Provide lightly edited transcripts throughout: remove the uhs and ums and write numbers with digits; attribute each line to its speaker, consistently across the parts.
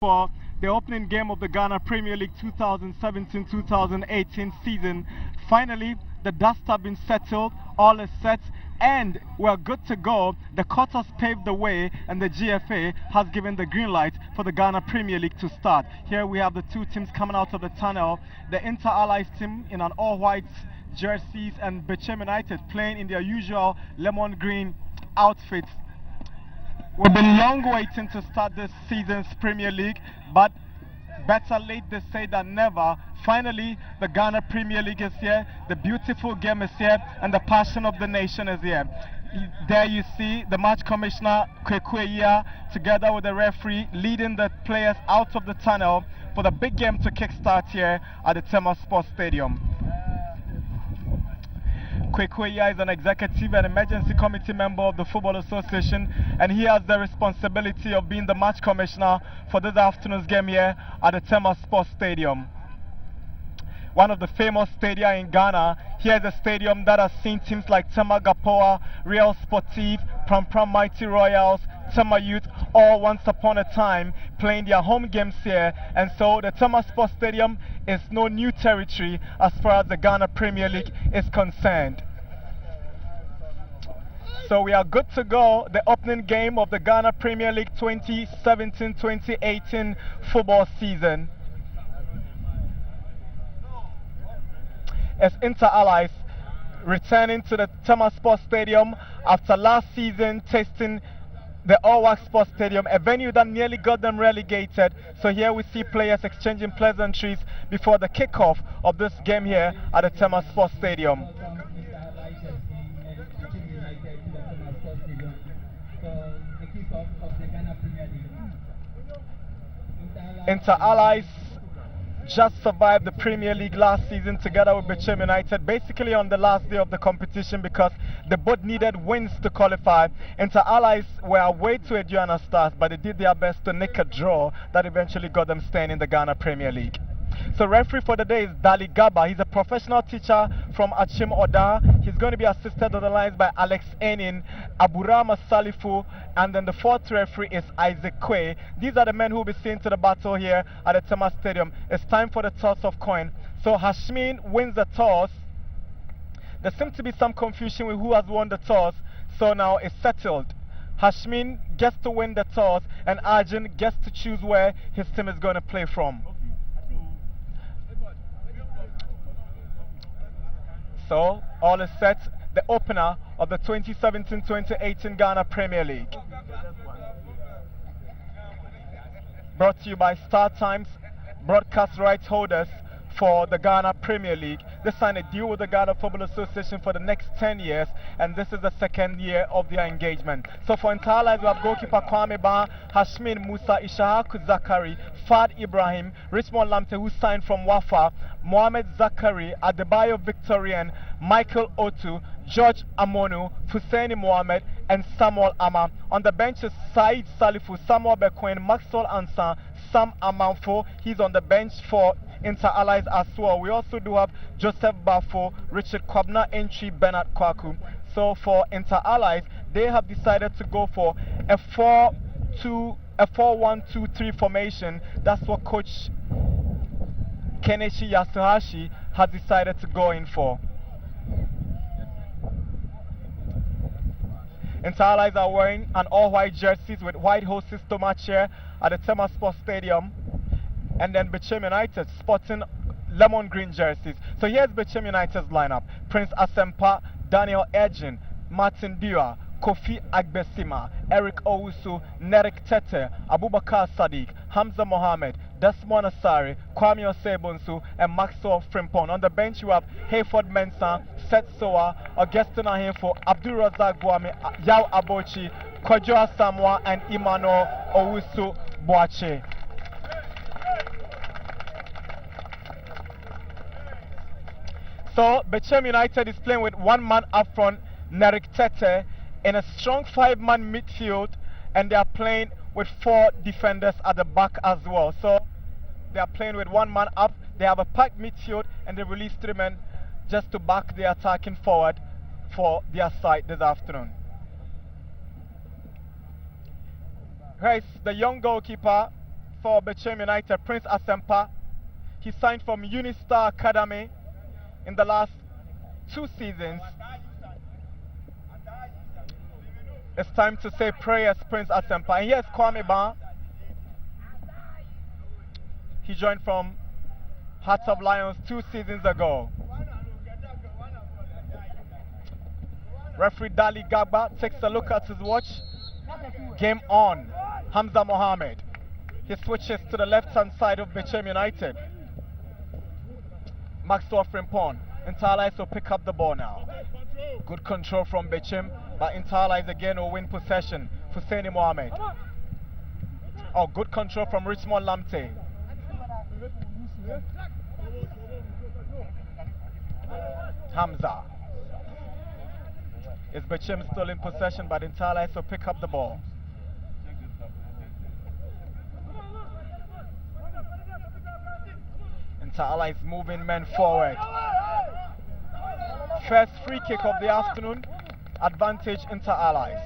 Speaker 1: for the opening game of the Ghana Premier League 2017-2018 season. Finally, the dust has been settled, all is set, and we're good to go. The court has paved the way, and the GFA has given the green light for the Ghana Premier League to start. Here we have the two teams coming out of the tunnel. The Inter-Allies team in an all-white jerseys, and Bechem United playing in their usual lemon green outfits. We've been long waiting to start this season's Premier League, but better late they say than never. Finally, the Ghana Premier League is here, the beautiful game is here, and the passion of the nation is here. There you see the match commissioner, Kwekweya, together with the referee, leading the players out of the tunnel for the big game to kickstart here at the Tema Sports Stadium. Kwekweya is an executive and emergency committee member of the Football Association, and he has the responsibility of being the match commissioner for this afternoon's game here at the Tema Sports Stadium. One of the famous stadia in Ghana. Here's a stadium that has seen teams like Tema Gapoa, Real Sportif, Pram Pram Mighty Royals, Tema Youth, all once upon a time playing their home games here. And so the Tema Sports Stadium is no new territory as far as the Ghana Premier League is concerned. So we are good to go. The opening game of the Ghana Premier League 2017-2018 football season. As Inter-Allies returning to the Tema Sports Stadium after last season tasting the All-Wax Sports Stadium, a venue that nearly got them relegated. So here we see players exchanging pleasantries before the kickoff of this game here at the Tema Sports Stadium. Inter-Allies just survived the Premier League last season together with Bechem United, basically on the last day of the competition because they both needed wins to qualify. Inter-Allies were away to Aduana Stars, but they did their best to nick a draw that eventually got them staying in the Ghana Premier League. So referee for the day is Dali Gaba. He's a professional teacher from Achim Oda. He's going to be assisted on the lines by Alex Enin, Aburama Salifu, and then the fourth referee is Isaac Kwe. These are the men who will be seen to the battle here at the Tema Stadium. It's time for the toss of coin. So Hashmin wins the toss. There seems to be some confusion with who has won the toss. So now it's settled. Hashmin gets to win the toss, and Arjun gets to choose where his team is going to play from. So, all is set, the opener of the 2017-2018 Ghana Premier League. Brought to you by Star Times, broadcast rights holders for the Ghana Premier League. They signed a deal with the Ghana Football Association for the next 10 years, and this is the second year of their engagement. So for Inter-Allies, we have goalkeeper Kwame Ba, Hashmin Musa, Ishahaku Zakari, Fad Ibrahim, Richmond Lamte, who signed from Wafa, Mohamed Zakari, Adebayo Victorian, Michael Otu, George Amonu, Husseini Mohamed, and Samuel Ama. On the bench is Said Salifu, Samuel Bequin, Maxwell Ansan, Sam Amanfo. He's on the bench for Inter-Allies as well. We also do have Joseph Bafo, Richard Kwabna Entry, Bernard Kwaku. So for Inter-Allies, they have decided to go for a 4-1-2-3 formation. That's what coach Kenichi Yasuhashi has decided to go in for. Inter-Allies are wearing an all-white jerseys with white horses to match here at the Tema Sports Stadium. And then Bechem United sporting lemon green jerseys. So here's Bechem United's lineup. Prince Asempa, Daniel Edgin, Martin Dua, Kofi Agbesima, Eric Owusu, Nerik Tete, Abubakar Sadiq, Hamza Mohammed, Desmond Asari, Kwame Osebonsu, and Maxwell Frimpong. On the bench you have Hayford Mensah, Seth Soa, Augustine Ahimfo, Abdul Razak Guame, Yao Abochi, Kwajo Asamoah, and Emmanuel Owusu Boache. So Bechem United is playing with one man up front, Nerik Tete, in a strong five-man midfield, and they are playing with four defenders at the back as well. So they are playing with one man up, they have a packed midfield, and they release three men just to back the attacking forward for their side this afternoon. Here's the young goalkeeper for Bechem United, Prince Asempa. He signed from Unistar Academy in the last 2 seasons. It's time to say prayers, Prince Asempa. And here's Kwame Ban. He joined from Hearts of Lions 2 seasons ago. Referee Dali Gagba takes a look at his watch. Game on. Hamza Mohammed. He switches to the left-hand side of Bechem United. Maxwell Frimpong. Inter-Allies will pick up the ball now. Good control from Bechem, but Inter-Allies again will win possession. Husseini Mohammed. Oh, good control from Richmond Lamte. Hamza. Is Bechem still in possession, but Inter-Allies will pick up the ball. Inter-Allies moving men forward. First free kick of the afternoon. Advantage Inter-Allies.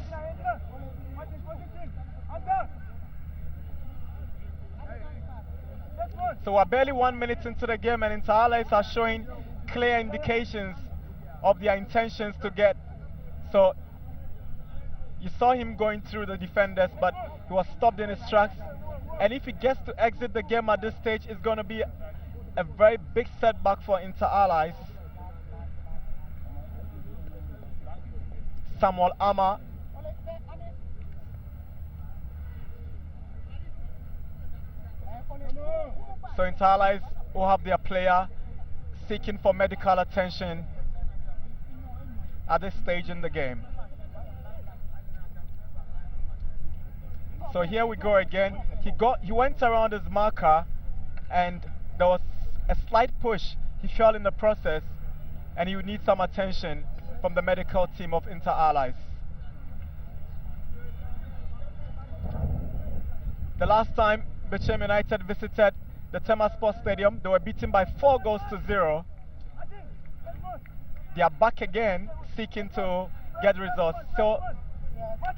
Speaker 1: So we're barely 1 minute into the game, and Inter-Allies are showing clear indications of their intentions to get. So you saw him going through the defenders, but he was stopped in his tracks. And if he gets to exit the game at this stage, it's going to be a very big setback for Inter-Allies. Samuel Ama. So Inter-Allies will have their player seeking for medical attention at this stage in the game. So here we go again. He went around his marker, and there was a slight push. He fell in the process, and he would need some attention from the medical team of Inter-Allies. The last time Bechem United visited the Tema Sports Stadium, they were beaten by 4-0. They are back again, seeking to get results. So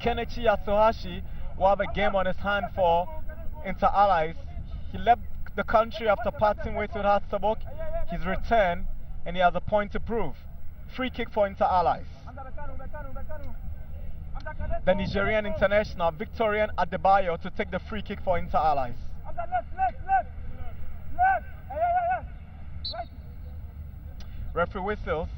Speaker 1: Kenichi Yasuhashi will have a game on his hand for Inter-Allies. He left the country after parting ways with Hasabok. He's returned, and he has a point to prove. Free kick for Inter-Allies. The Nigerian international Victorian Adebayo to take the free kick for Inter-Allies. Referee whistles.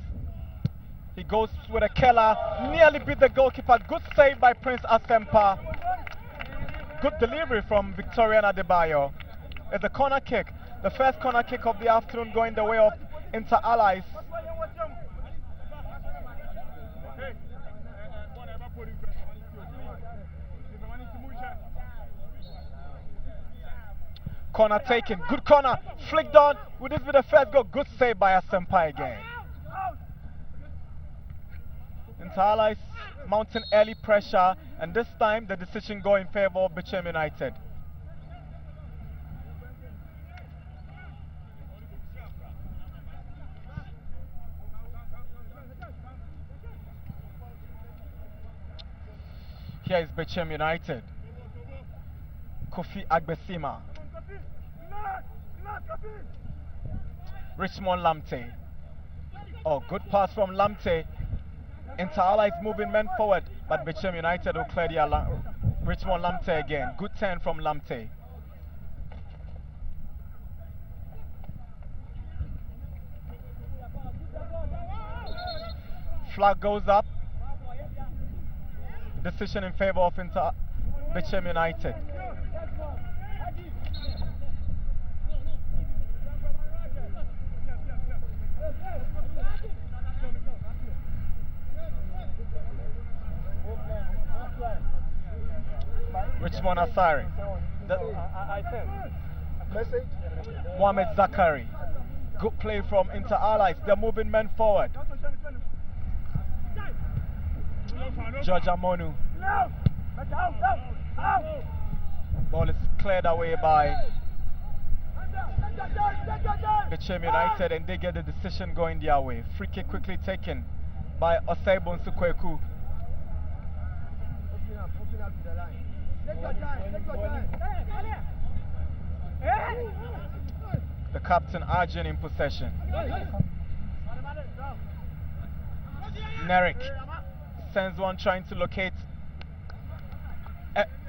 Speaker 1: He goes with a Keller, nearly beat the goalkeeper. Good save by Prince Asempa. Good delivery from Victorian Adebayo. It's a corner kick. The first corner kick of the afternoon going the way of Inter-Allies. Corner taken. Good corner. Flicked on. Would this be the first goal? Good save by Asempa again. Inter-Allies mounting early pressure, and this time the decision going in favor of Bechem United. Here is Bechem United. Kofi Agbesima. Richmond Lamte. Oh, good pass from Lamte. Inter-Allies moving men forward, but Bechem United will clear the Richmond Lamte again. Good turn from Lamte. Flag goes up. Decision in favor of Bechem United. Richmond Asari. Mohamed Zakari. Good play from Inter-Allies. They're moving men forward. George Amonu. Ball is cleared away by Bechem United, and they get the decision going their way. Free kick quickly taken by Osebon Sukweku. captain Arjun in possession. Merrick sends one trying to locate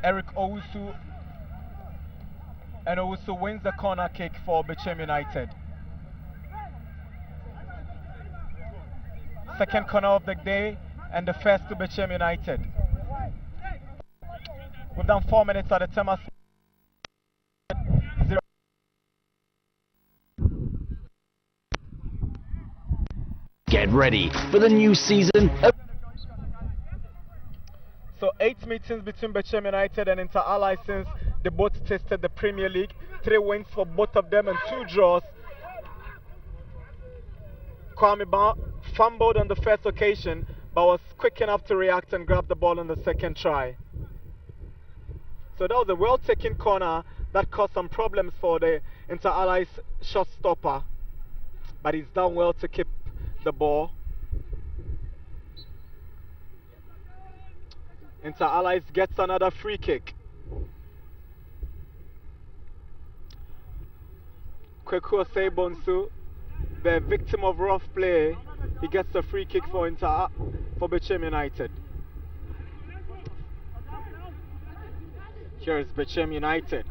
Speaker 1: Eric Owusu, and Owusu wins the corner kick for Bechem United. Second corner of the day and the first to Bechem United. We've done 4 minutes at the Temas.
Speaker 2: Get ready for the new season.
Speaker 1: So 8 meetings between Bechem United and Inter Allies since they both tasted the Premier League. 3 wins for both of them and 2 draws. Kwame Ba fumbled on the first occasion, but was quick enough to react and grab the ball on the second try. So that was a well-taken corner that caused some problems for the Inter Allies shot stopper, but he's done well to keep the ball. Inter Allies gets another free kick. Kweku Osei-Bonsu, the victim of rough play, he gets a free kick for Bechem United. Here is Bechem United.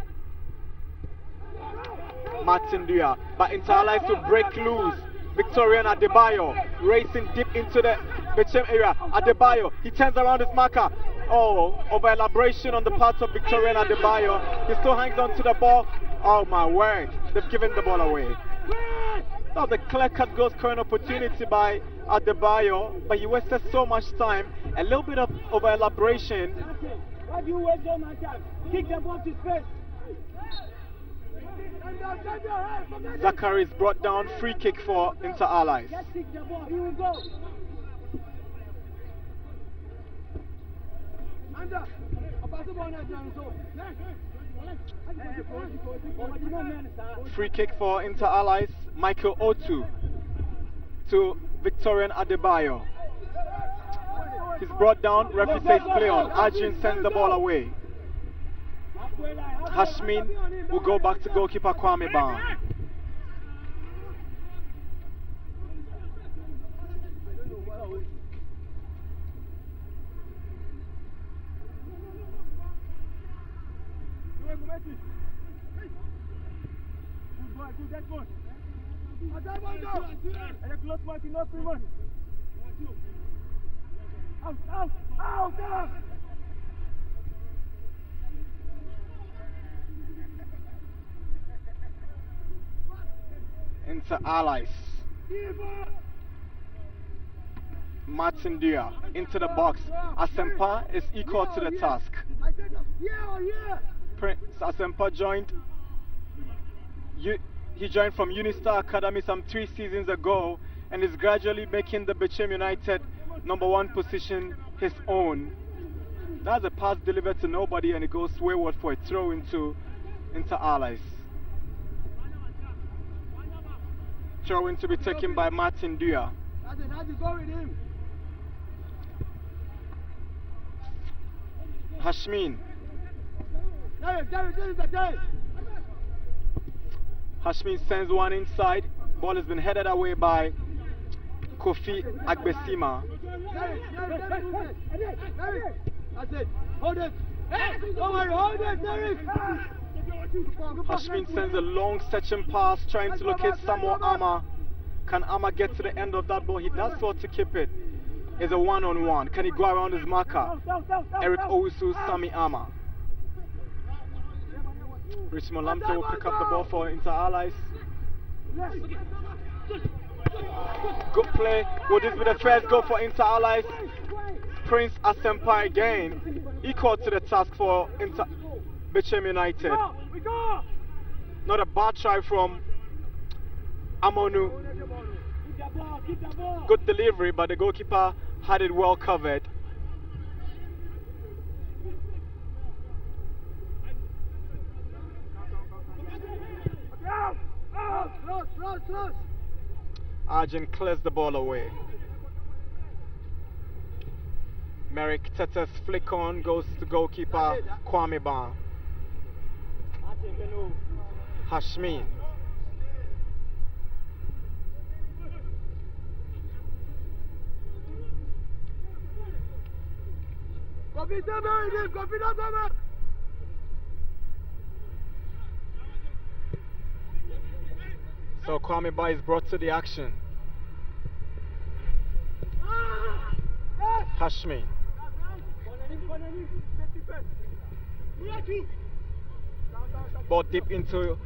Speaker 1: Martin Dua, but Inter Allies to break loose. Victorian Adebayo racing deep into the Bechem area. Adebayo, he turns around his marker. Oh, over elaboration on the part of Victorian Adebayo. He still hangs on to the ball. Oh my word, they've given the ball away. That was a clear-cut goal scoring opportunity by Adebayo, but he wasted so much time. A little bit of over elaboration.
Speaker 3: Why do you waste so much time? Kick the ball to space.
Speaker 1: Zachary is brought down, free kick for Inter Allies.
Speaker 3: Just kick the ball, here we go.
Speaker 1: Free kick for Inter Allies, Michael Otu to Victorian Adebayo. He's brought down, referee says play on. Arjun sends the ball away. Hashmin will go back to goalkeeper Kwame Ba.
Speaker 3: Out!
Speaker 1: Inter Allies. Martin Dua into the box. Asempa is equal to the task. Prince Asempa joined. He joined from Unistar Academy some 3 seasons ago and is gradually making the Bechem United #1 position his own. That's a pass delivered to nobody and it goes wayward for a throw into Inter Allies. Throw in to be taken by Martin Dua. Hashmin. Hashmin sends one inside. Ball has been headed away by Kofi Agbesima. Hashmin sends a long searching pass trying to locate Samuel Ama. Can Ama get to the end of that ball? He does so to keep it. It's a one-on-one. Can he go around his marker? Eric Owusu, Sami Ama. Richmond Lamte will pick up the ball for Inter Allies. Good play. Will this be the first goal for Inter Allies? Prince Asempa again, equal to the task for Bechem United. Not a bad try from Amonu. Good delivery, but the goalkeeper had it well covered. Arjun clears the ball away. Merrick Tetes flick on, goes to goalkeeper Kwame Ba. Hashmin. So Kwame Ba is brought to the action. Hashmi. Ball deep into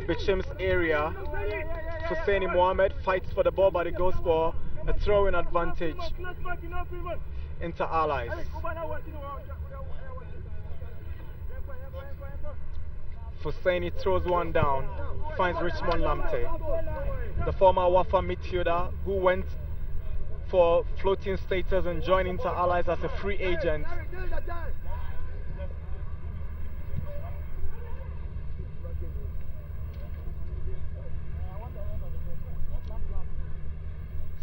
Speaker 1: Bechem's area. Husseini Mohammed fights for the ball, but it goes for a throw-in advantage into Allies. Husseini throws one down, finds Richmond Lamte, the former Wafa midfielder who went for floating status and joined into Allies as a free agent.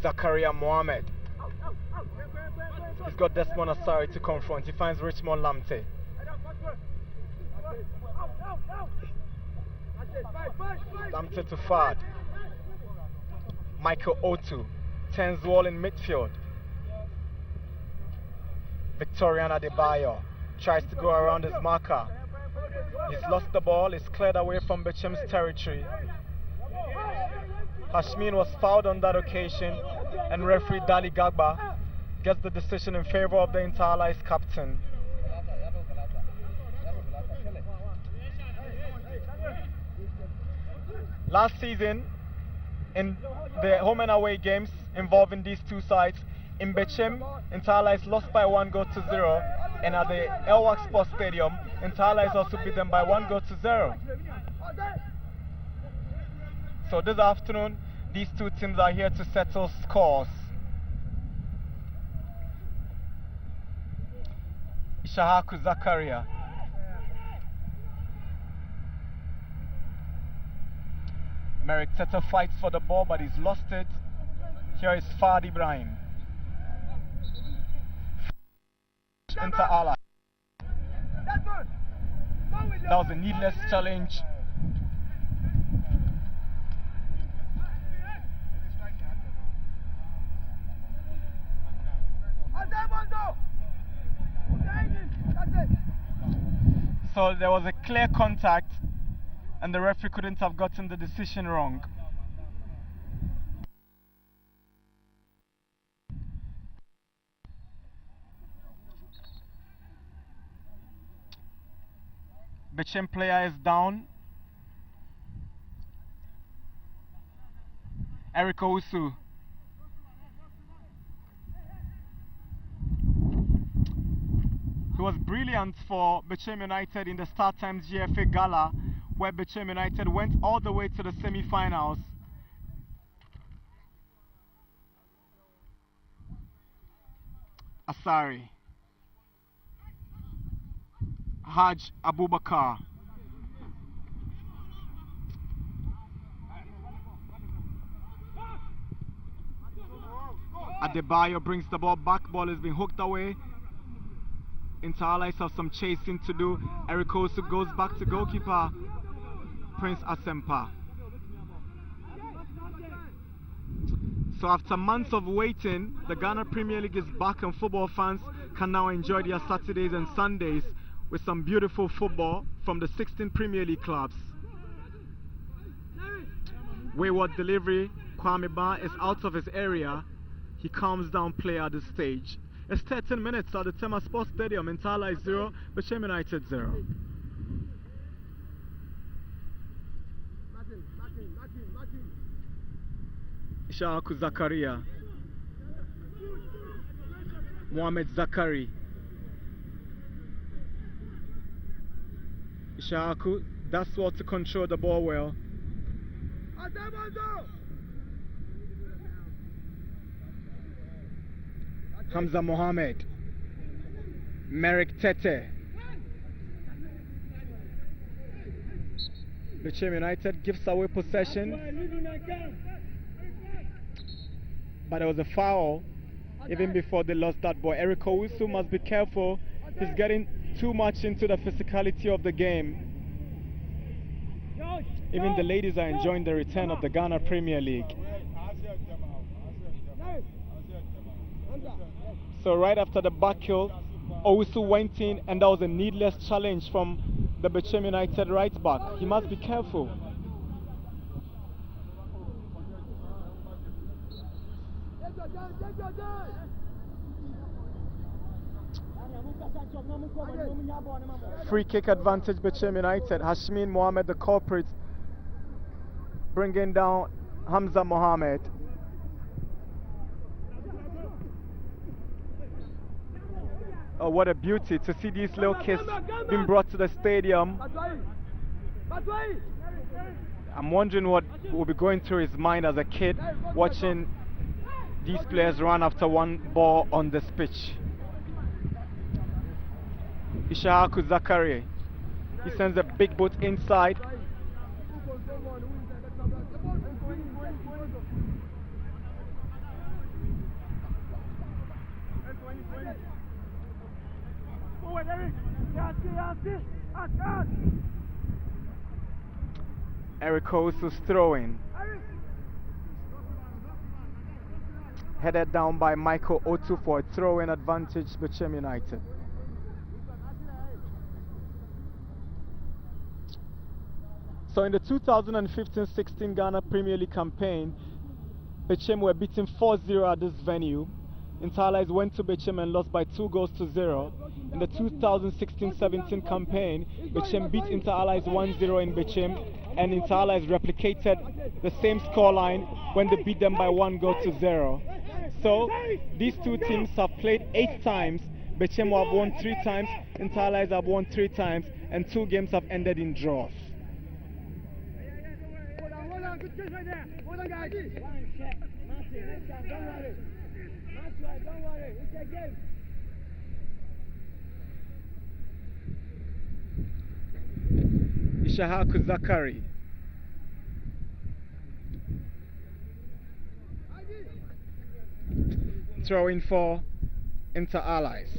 Speaker 1: Zakaria Mohammed. He's got Desmond Asari to confront. He finds Richmond Lamte. Lamte to Fad. Michael Otu turns wall in midfield. Victorian Adebayo tries to go around his marker. He's lost the ball. He's cleared away from Bechem's territory. Hashmin was fouled on that occasion, and referee Dali Gagba gets the decision in favor of the Inter-Allies captain. Last season, in the home and away games involving these two sides, in Bechem, Inter-Allies lost by 1-0, and at the Elwak Sports Stadium, Inter-Allies also beat them by 1-0. So this afternoon, these two teams are here to settle scores. Ishahaku Zakaria. Merrick Teta fights for the ball, but he's lost it. Here is Fad Ibrahim. Inter-Allies. That was a needless challenge. So there was a clear contact, and the referee couldn't have gotten the decision wrong. Bechem player is down. Eric Owusu. He was brilliant for Bechem United in the Star Times GFA Gala, where Bechem United went all the way to the semi-finals. Asari. Haj Abubakar. Adebayo brings the ball back. Ball has been hooked away. Inter-Allies have some chasing to do. Eric Owusu goes back to goalkeeper Prince Asempa. So after months of waiting, the Ghana Premier League is back, and football fans can now enjoy their Saturdays and Sundays with some beautiful football from the 16 Premier League clubs. Wayward delivery. Kwame Ba is out of his area. He calms down play at this stage. It's 13 minutes at the Tema Sports Stadium. Inter-Allies 0, Bechem United 0. Ishaku Zakaria. Mohamed Zakari. Ishaku does well to control the ball well. Hamza Mohammed. Merrick Tete. Bechem United gives away possession, but there was a foul even before they lost that ball. Eric Owusu must be careful. He's getting too much into the physicality of the game. Even the ladies are enjoying the return of the Ghana Premier League. So right after the back heel, Owusu went in, and that was a needless challenge from the Bechem United right back. He must be careful. Free kick advantage Bechem United. Hashmin Mohammed, the culprit, bringing down Hamza Mohammed. Oh, what a beauty to see these little kids being brought to the stadium. I'm wondering what will be going through his mind as a kid watching these players run after one ball on this pitch. Ishahaku Zakari, he sends a big boot inside. Eric Owusu's throwing. Headed down by Michael Otu for a throw-in advantage, Bechem United. So in the 2015-16 Ghana Premier League campaign, Bechem were beaten 4-0 at this venue. Interallies went to Bechem and lost by 2-0. In the 2016-17 campaign, Bechem beat Interallies 1-0 in Bechem, and Interallies replicated the same scoreline when they beat them by 1-0. So these two teams have played 8 times. Bechem have won 3 times, Interallies have won 3 times, and 2 games have ended in draws.
Speaker 3: Hold on, guys. Don't worry. It's a game.
Speaker 1: Ishahaku Zakari. Throwing for Inter-Allies.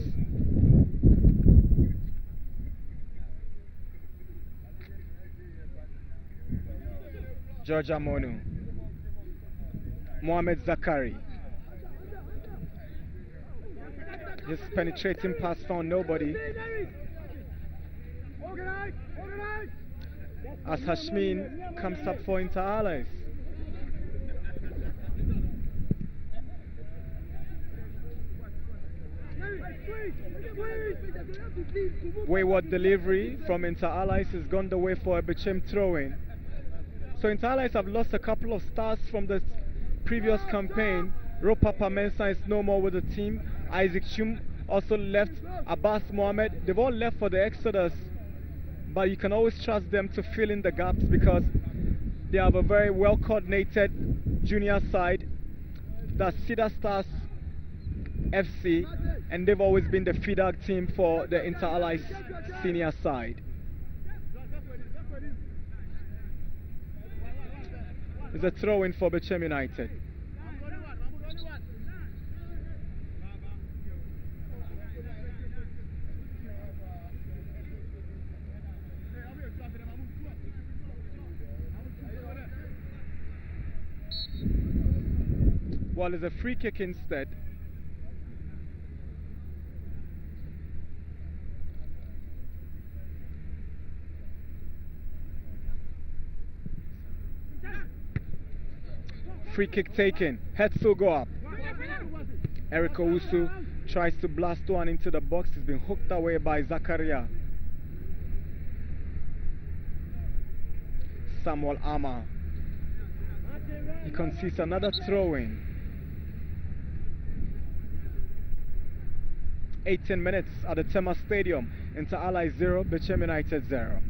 Speaker 1: Georgia Monu. Mohamed Zakari. His penetrating pass found nobody. As Hashmin comes up for Inter-Allies. Wayward delivery from Inter-Allies has gone the way for a Bechem throw-in. So Inter-Allies have lost a couple of stars from the previous campaign. Ropa Pamensa is no more with the team. Isaac Chum also left. Abbas Mohammed, they've all left for the Exodus. But you can always trust them to fill in the gaps because they have a very well coordinated junior side. That's Cedar Stars FC, and they've always been the feeder team for the Inter-Allies senior side. There's a throw-in for Bechem United. Well, there's a free kick instead. Free kick taken. Heads will go up. Eric Owusu tries to blast one into the box. He's been hooked away by Zakaria. Samuel Ama. He concedes another throw-in. 18 minutes at the Tema Stadium. Inter-Allies 0, Bechem United 0.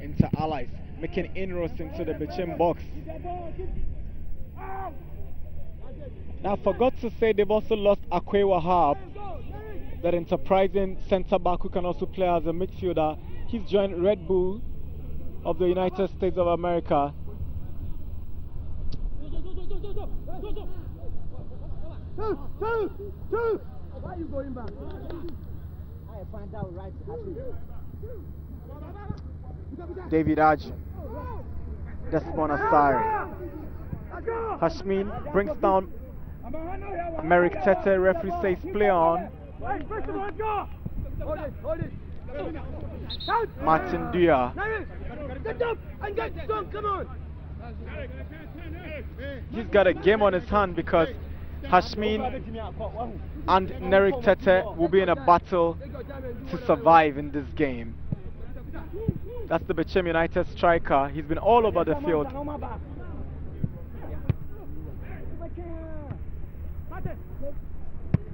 Speaker 1: Inter-Allies making inroads into the Bechem box. Now, I forgot to say they've also lost Akwe Wahab, that enterprising centre back who can also play as a midfielder. He's joined Red Bull of the United States of America.
Speaker 3: Why are you going back? I find out right.
Speaker 1: David Aj, Desmond Asari. Hashmin brings down Merrick Tete. Referee says play on. Martin Dua.
Speaker 3: Get up and get strong, come on.
Speaker 1: He's got a game on his hand because Hashmin and Merrick Tete will be in a battle to survive in this game. That's the Bechem United striker. He's been all over the field.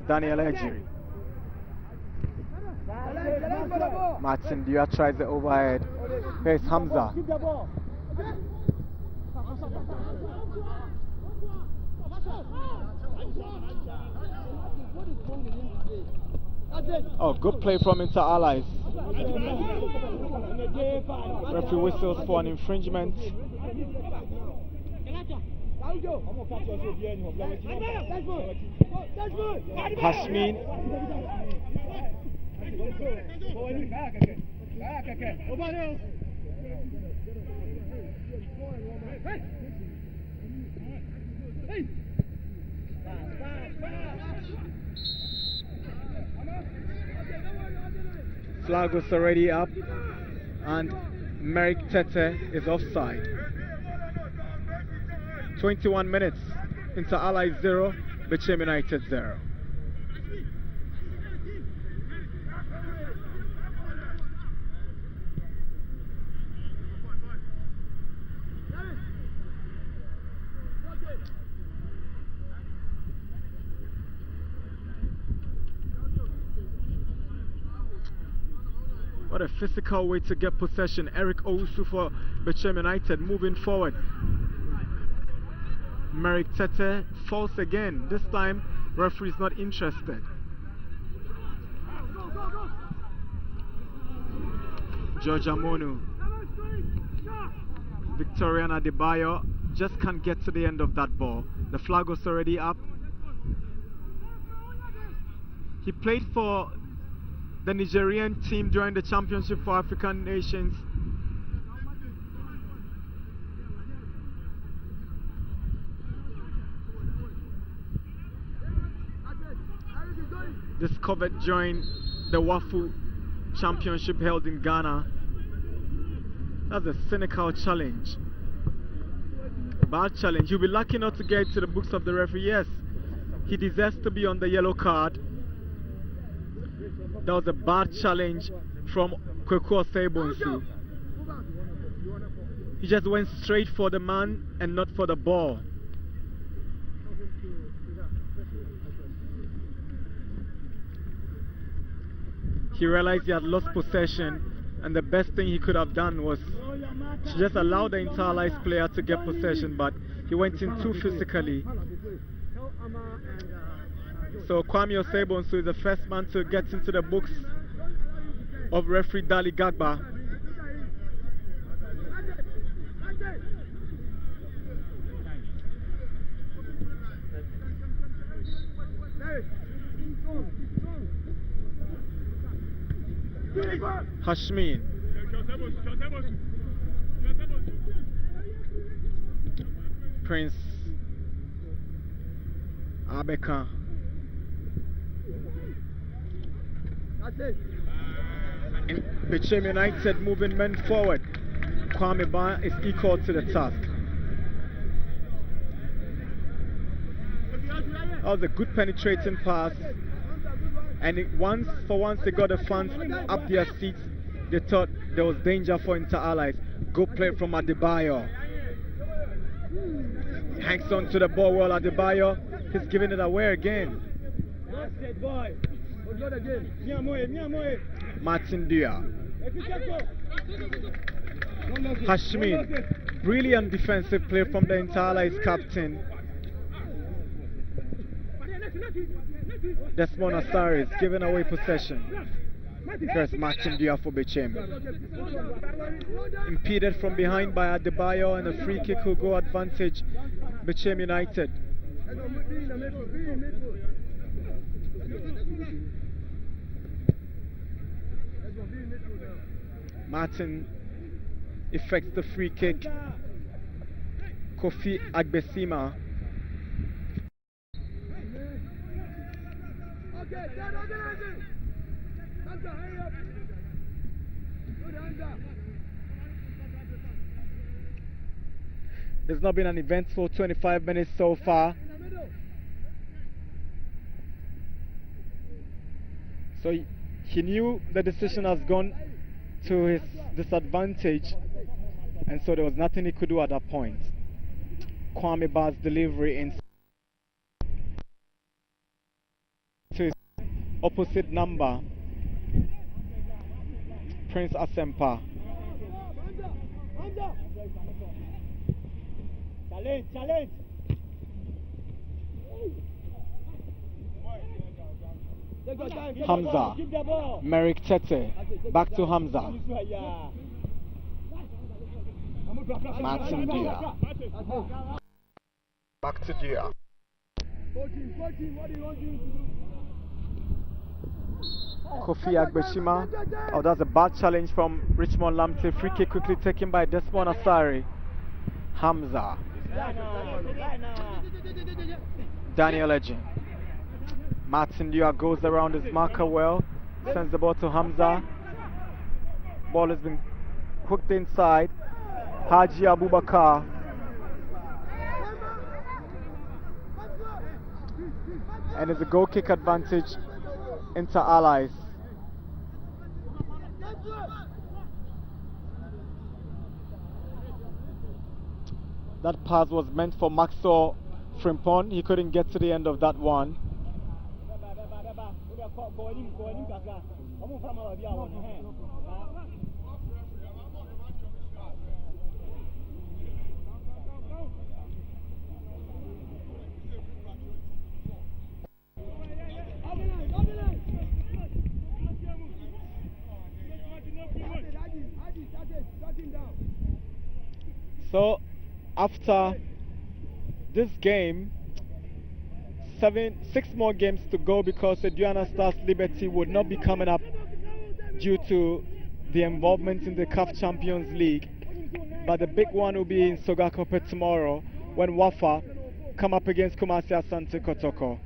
Speaker 1: Daniel Ejiri. Martin Dua tries the overhead. Here's Hamza. Oh, good play from Inter Allies. Referee whistles for an infringement. Hashmin. Flag was already up and Merrick Tete is offside. 21 minutes. Inter Allies 0, Bechem United 0. What a physical way to get possession. Eric Owusu for Bechem United moving forward. Merrick Tete falls again. This time, referee is not interested. George Amonu. Victorian Adebayo just can't get to the end of that ball. The flag was already up. He played for the Nigerian team during the Championship for African Nations. Discovered during the WAFU Championship held in Ghana. That's a cynical challenge. Bad challenge. You'll be lucky not to get to the books of the referee. Yes, he deserves to be on the yellow card. That was a bad challenge from Kweku Osei-Bonsu. He just went straight for the man and not for the ball. He realized he had lost possession, and the best thing he could have done was to just allow the Inter Allies player to get possession, but he went in too physically. So Kwame Osei-Bonsu is the first man to get into the books of referee Dali Gagba. Hashmin. Prince Bechem. In Bechem United moving men forward. Kwame Ba is equal to the task. That was a good penetrating pass. And once they got the fans up their seats, they thought there was danger for Inter Allies. Good play from Adebayo. Hangs on to the ball well, Adebayo. He's giving it away again. Martin Dua. Hashmin. Brilliant defensive play from the Inter-Allies captain. Desmond Asari is giving away possession. Here's Martin Dia for Bechem. Impeded from behind by Adebayo, and a free kick will go advantage Bechem United. Martin effects the free kick. Kofi Agbesima. There's not been an eventful 25 minutes so far. So he knew the decision has gone to his disadvantage, and so there was nothing he could do at that point. Kwame Bar's delivery in to his opposite number, Prince Asempa.
Speaker 3: Challenge.
Speaker 1: Hamza, Merrick Tete, back to Hamza. Martin Dia. Back to Dia. Kofi Agbeshima. Oh, that's a bad challenge from Richmond Lamte. Free kick quickly taken by Desmond Asari. Hamza. Daniel Edging. Martin Dia goes around his marker well, sends the ball to Hamza. Ball has been hooked inside. Haji Abubakar. And it's a goal kick advantage into Allies. That pass was meant for Maxwell Frimpong. He couldn't get to the end of that one. So after this game, 6 more games to go, because the Diana Stars Liberty would not be coming up due to the involvement in the CAF Champions League. But the big one will be in Sogakope tomorrow, when Wafa come up against Kumasi Asante Kotoko.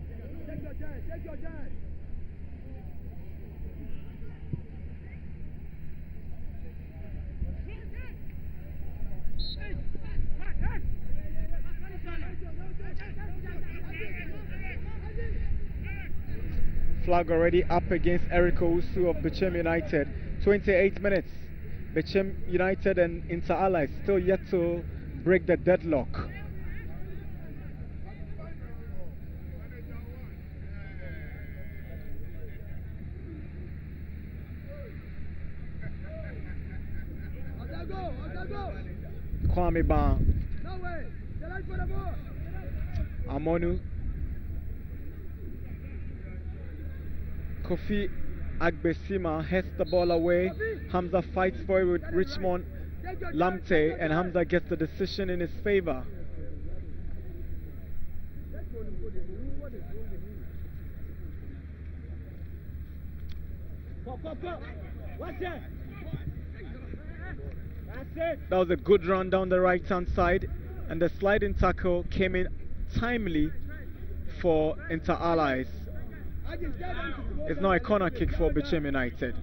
Speaker 1: Flag already up against Eric Owusu of Bechem United. 28 minutes. Bechem United and Inter Allies still yet to break the deadlock. Kwame Ba. Amonu. Kofi Agbesima heads the ball away. Hamza fights for it with Richmond Lamte, and Hamza gets the decision in his favor. That was a good run down the right hand side, and the sliding tackle came in timely for Inter Allies. It's now a corner kick for Bechem United.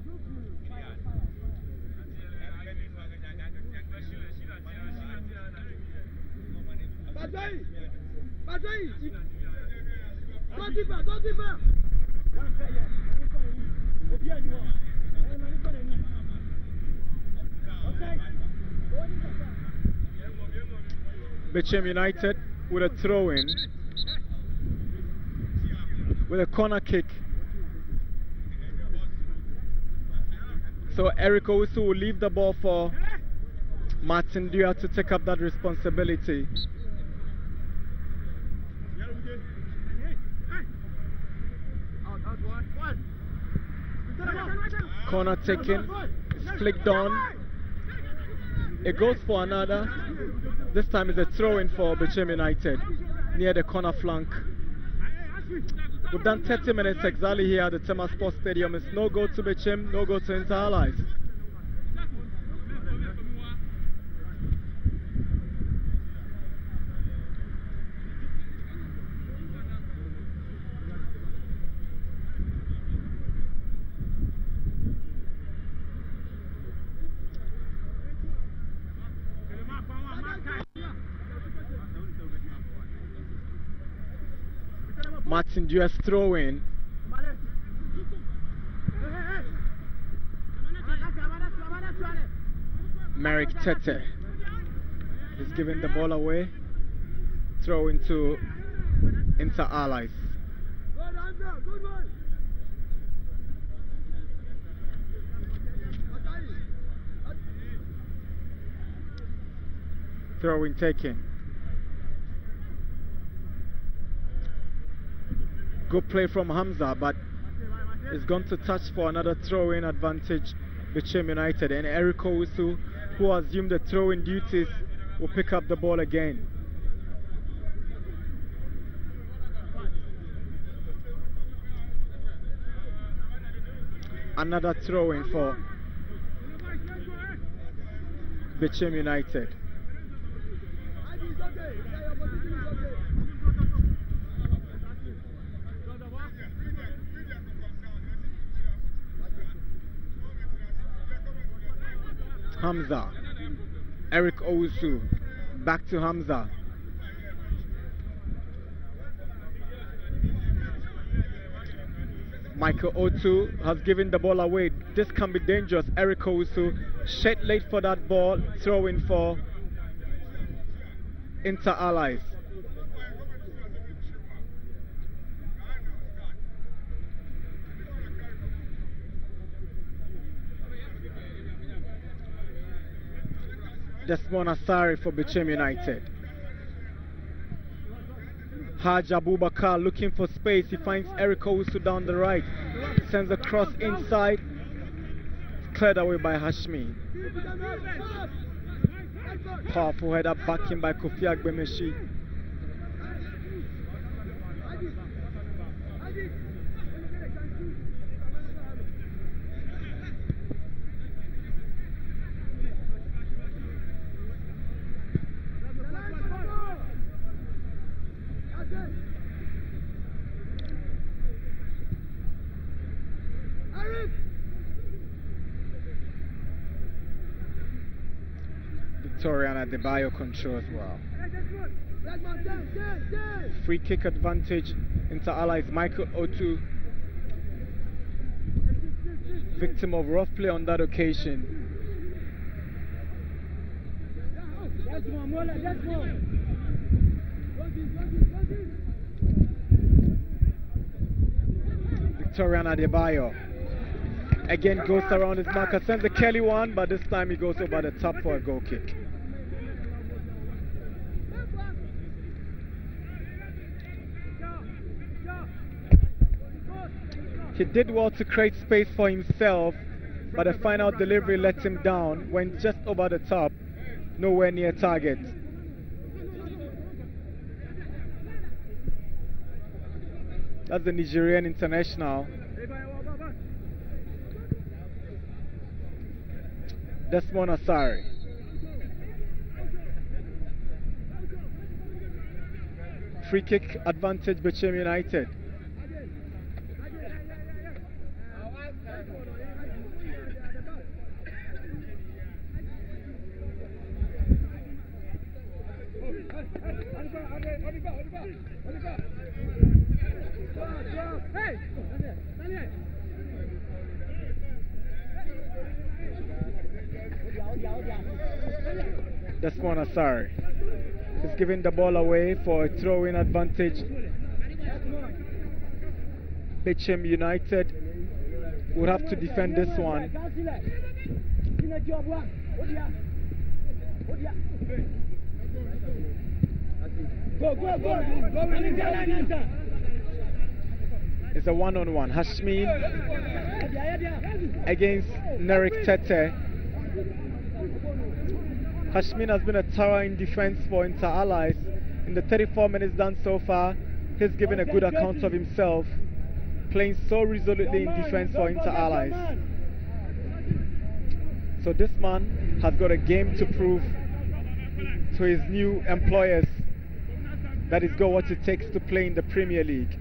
Speaker 1: Bechem United with a throw in, with a corner kick. So Eric Owusu will leave the ball for Martin, do you have to take up that responsibility? Corner taken, it's flicked on. It goes for another. This time it's a throw-in for Bechem United near the corner flank. We've done 30 minutes exactly here at the Tema Sports Stadium. It's no goal to Bechem, no goal to Inter Allies. Martin Dues throw in. Merrick Tete is giving the ball away. Throw into Inter Allies. Throw in taken. Good play from Hamza, but it's gone to touch for another throw-in advantage Bechem United, and Eric Owusu, who assumed the throw-in duties, will pick up the ball again. Another throw-in for Bechem United. Hamza, Eric Owusu, back to Hamza. Michael Otu has given the ball away. This can be dangerous. Eric Owusu, shed late for that ball, throwing for Inter Allies. Desmond Asari for Bechem United. Haj Abubakar looking for space. He finds Eric Owusu down the right. Sends a cross inside. Cleared away by Hashmi. Powerful header backing by Kofi Agbemeshi. Victoriana Adebayo control as well. Free kick advantage Inter Allies. Michael Otu, victim of rough play on that occasion. Victoriana Adebayo again goes around his marker, sends a Kelly one, but this time he goes over the top for a goal kick. He did well to create space for himself, but the final delivery let him down, went just over the top, nowhere near target. That's the Nigerian international. Desmond Asari. Free kick advantage Bechem United. Desmond Asari is giving the ball away for a throw-in advantage. Bechem United would have to defend this one. It's a one-on-one. Hashmin against Nerik Tete. Hashmin has been a tower in defense for Inter Allies. In the 34 minutes done so far, he's given a good account of himself, playing so resolutely in defense for Inter Allies. So this man has got a game to prove to his new employers that he's got what it takes to play in the Premier League.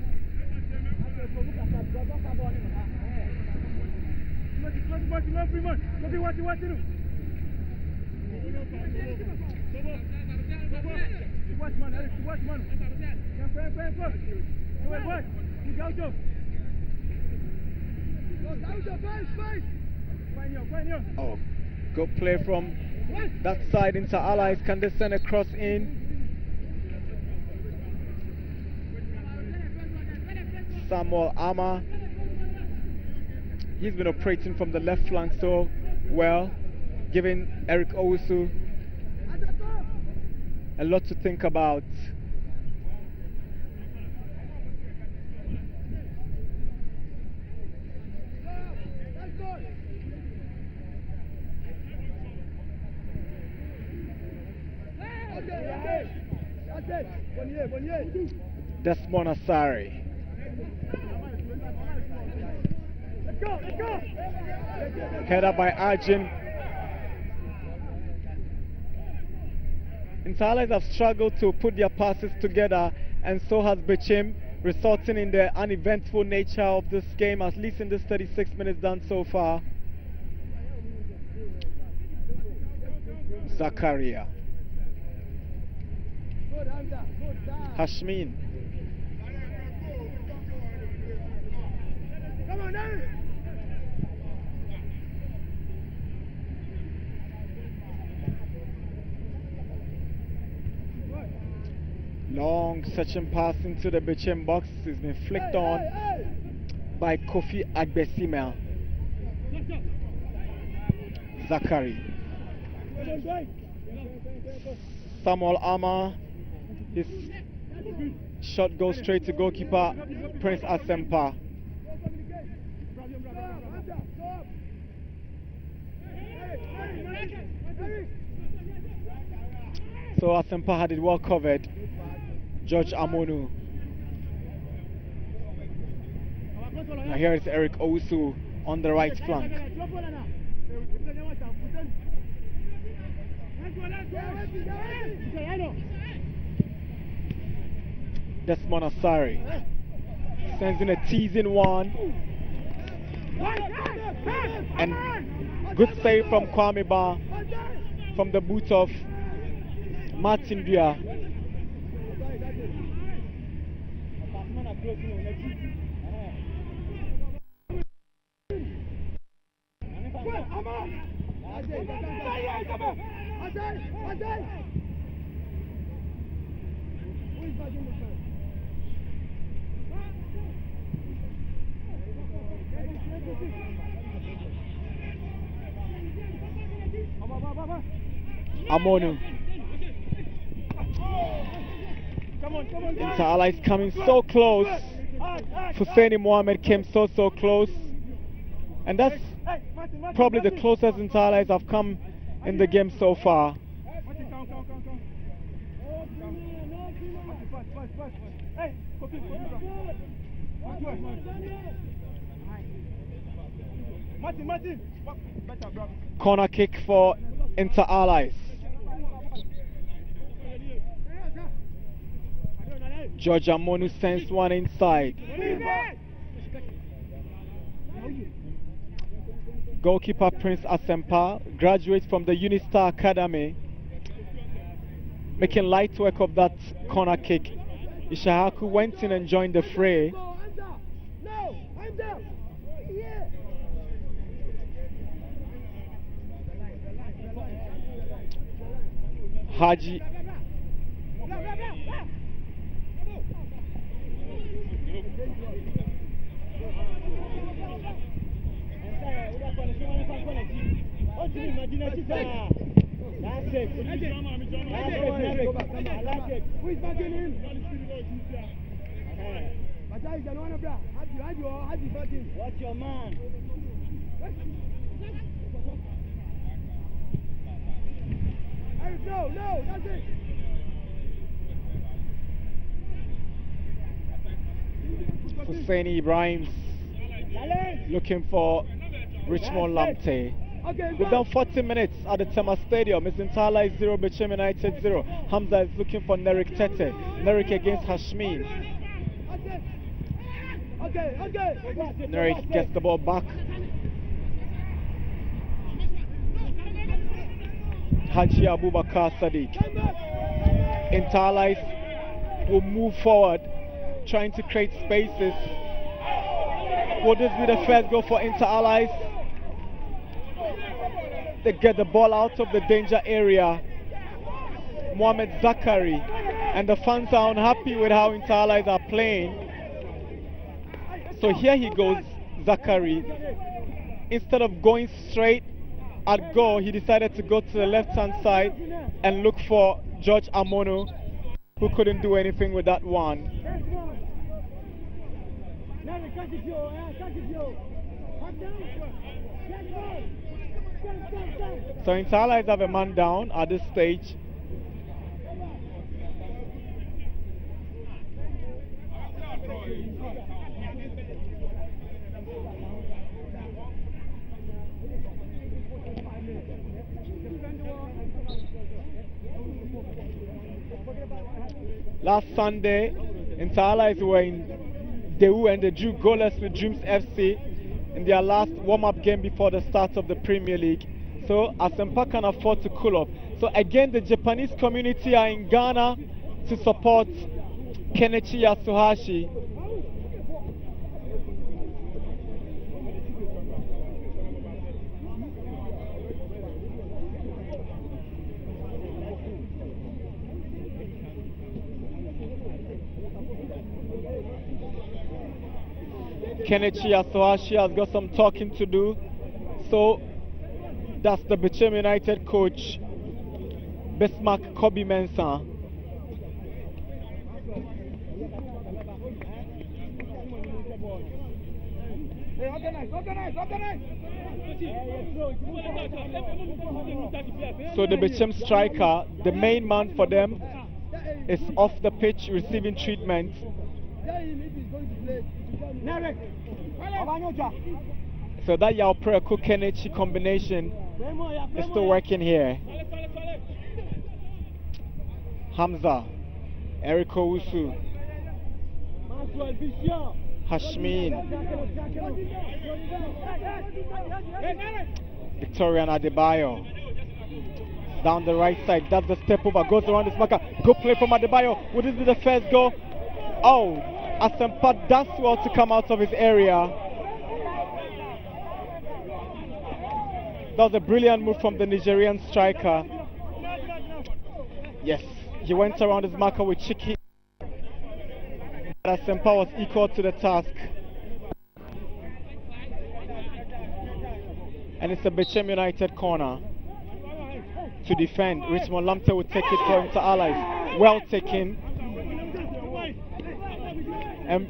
Speaker 1: Oh, good play from that side into Allies. Can they send a cross in? Samuel Ama. He's been operating from the left flank so well, giving Eric Owusu a lot to think about. Desmond Asari. Header by Arjun. Inter Allies have struggled to put their passes together, and so has Bechem, resulting in the uneventful nature of this game, at least in this 36 minutes done so far. Zakaria. Hashmin. Long searching pass into the Bechem box has been flicked on by Kofi Agbesima. Zachary. Samuel Ama. His shot goes straight to goalkeeper Prince Asempa. So Asempa had it well covered. George Amonu. Now here is Eric Owusu on the right flank. Desmond Asari sends in a teasing one. And good save from Kwame Ba from the boot of Martin Bia. Amonu. Inter Allies coming so close. Husseini Mohammed came so close. And that's probably the closest Inter Allies have come in the game so far. Corner kick for Inter Allies. George Amonu sends one inside. Goalkeeper Prince Asempa graduates from the Unistar Academy, making light work of that corner kick. Ishahaku went in and joined the fray. Haji.
Speaker 3: That's it. Who is backing him? What's your man? No, that's it.
Speaker 1: Hussein Ibrahim's looking for Richmond Lamte. We've done 40 minutes at the Tema Stadium. It's Intala 0, Bechem United 0. Hamza is looking for Nerik Tete. Nerik against Hashmin. Nerik gets the ball back. Haji Abubakar Sadiq. Intala will move forward, trying to create spaces. Will this be the first goal for Inter Allies? They get the ball out of the danger area. Mohamed Zakari, and the fans are unhappy with how Inter Allies are playing. So here he goes, Zakari. Instead of going straight at goal, he decided to go to the left-hand side and look for George Amono, who couldn't do anything with that one. So Inter Allies have a man down at this stage. Last Sunday, Inter Allies were in Daewoo and they drew goalless with Dreams FC in their last warm-up game before the start of the Premier League. So Asempa can afford to cool off. So again, the Japanese community are in Ghana to support Kenichi Yasuhashi. Kenichi Yasuhashi has got some talking to do. So that's the Bechem United coach, Bismarck Kobe Mensah. So the Bechem striker, the main man for them, is off the pitch receiving treatment. So that Yao Preko Kenichi combination is still working here. Hamza, Eriko Usu, Hashmin, Victorian Adebayo. Down the right side, that's the step over, goes around this marker. Good play from Adebayo. Would this be the first goal? Oh, Asempa does well to come out of his area. That was a brilliant move from the Nigerian striker. Yes, he went around his marker with Chiki. Asempa was equal to the task. And it's a Bechem United corner to defend. Richmond Lamte will take it for Inter Allies. Well taken. And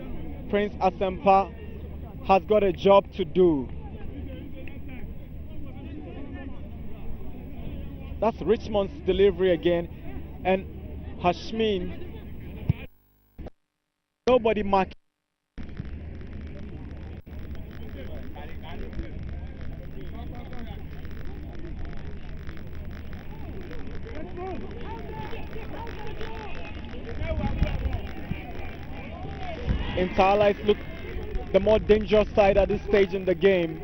Speaker 1: Prince Asempa has got a job to do. That's Richmond's delivery again. And Hashmin, nobody marking. Inter Allies look the more dangerous side at this stage in the game.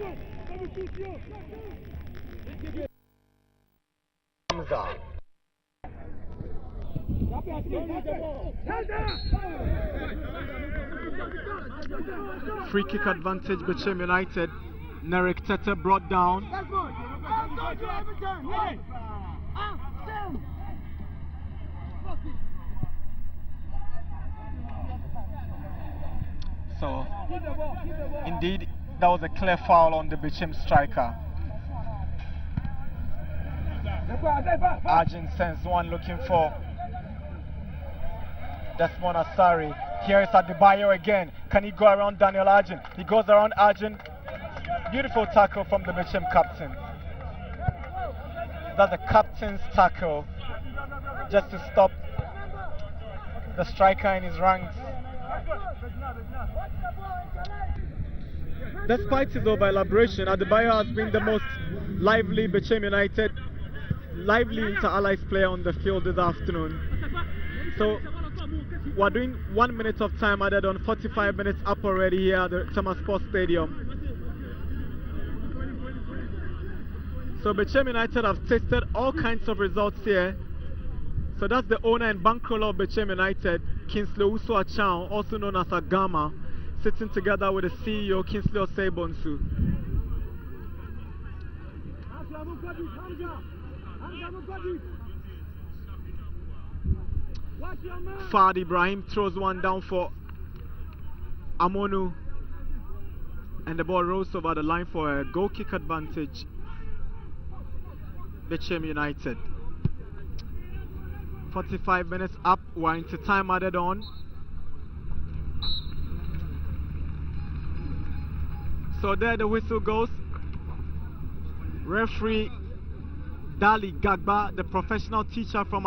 Speaker 1: Free kick advantage, Bechem United. Nerik Tete brought down. So, indeed, that was a clear foul on the Bechem striker. Arjun sends one looking for Desmond Asari. Here is Adebayo again. Can he go around Daniel Arjun? He goes around Arjun. Beautiful tackle from the Bechem captain. That's the captain's tackle just to stop the striker in his ranks. Despite his over-elaboration, Adebayo has been the most lively Bechem United, lively Inter-Allies player on the field this afternoon. So we're doing 1 minute of time added on, 45 minutes up already here at the Tema Sports Stadium. So Bechem United have tasted all kinds of results here. So that's the owner and bankroller of Bechem United, Kingsley Usu-Achao, also known as Agama, sitting together with the CEO, Kingsley Osei-Bonsu. Fad Ibrahim throws one down for Amonu, and the ball rolls over the line for a goal kick advantage. Bechem United. 45 minutes up, we're into time added on. So there the whistle goes. Referee Dali Gagba, the professional teacher from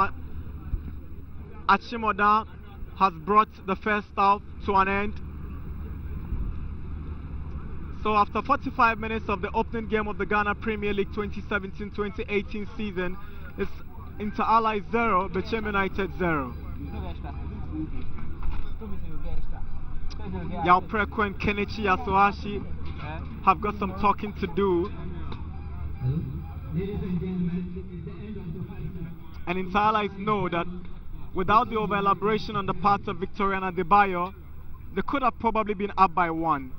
Speaker 1: Achimoda, has brought the first half to an end. So after 45 minutes of the opening game of the Ghana Premier League 2017-2018 season, it's Inter-Allies 0, Bechem United 0. Yao Preko and Kenichi Yasuhashi have got some talking to do. And Inter-Allies know that without the over-elaboration on the part of Victorian Adebayo, they could have probably been up by 1.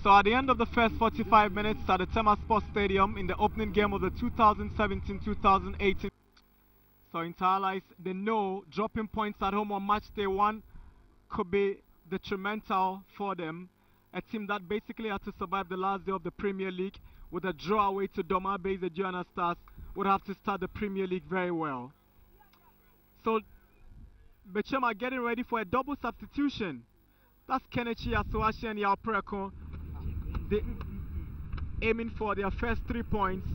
Speaker 1: So at the end of the first 45 minutes at the Tema Sports Stadium in the opening game of the 2017-2018, so Inter-Allies, they know dropping points at home on match day 1 could be detrimental for them. A team that basically had to survive the last day of the Premier League with a draw away to Doma Bay, the Joanna Stars, would have to start the Premier League very well. So Bechem are getting ready for a double substitution. That's Kenichi Yasuhashi and Yao Preko. They aiming for their first 3 points.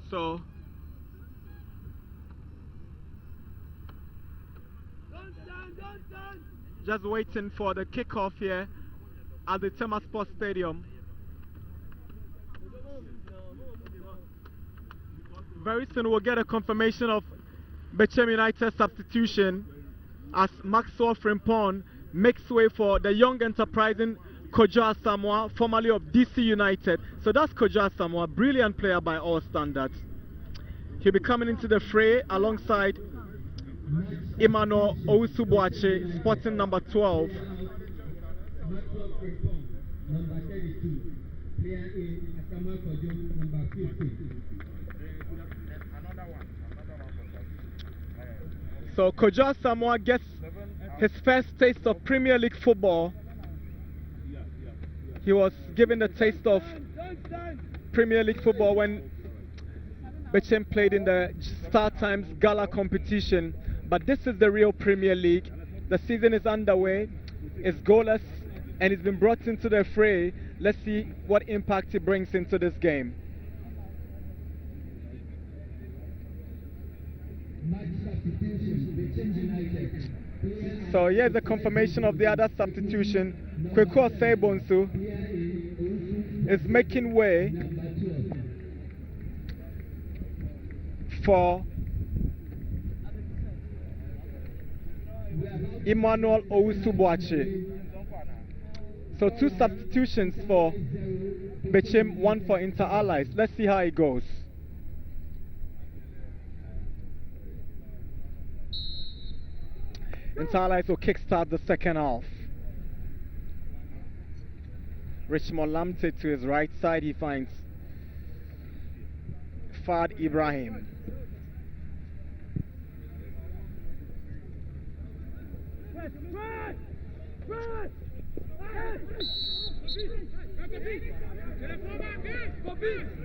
Speaker 1: So just waiting for the kickoff here at the Tema Sports Stadium. Very soon we'll get a confirmation of Bechem United's substitution as Maxwell Frimpong makes way for the young enterprising Kojo Asamoah, formerly of DC United. So that's Kojo Asamoah, brilliant player by all standards. He'll be coming into the fray alongside Emmanuel Owusu-Boakye, sporting number 12.
Speaker 4: Maxwell Frimpong, number 32. Player A, Asamoah Kojo, number 15.
Speaker 1: So Kojo Asamoah gets his first taste of Premier League football. He was given the taste of Premier League football when Bechem played in the Star Times Gala competition. But this is the real Premier League. The season is underway. It's goalless and he's been brought into the fray. Let's see what impact he brings into this game. So here's the confirmation of the other substitution. Kweku Osei-Bonsu is making way for Emmanuel Owusu-Boakye. So 2 substitutions for Bechem, 1 for Inter-Allies. Let's see how it goes. Inter-Allies will kickstart the second half. Richmond Lamte to his right side. He finds Fad Ibrahim.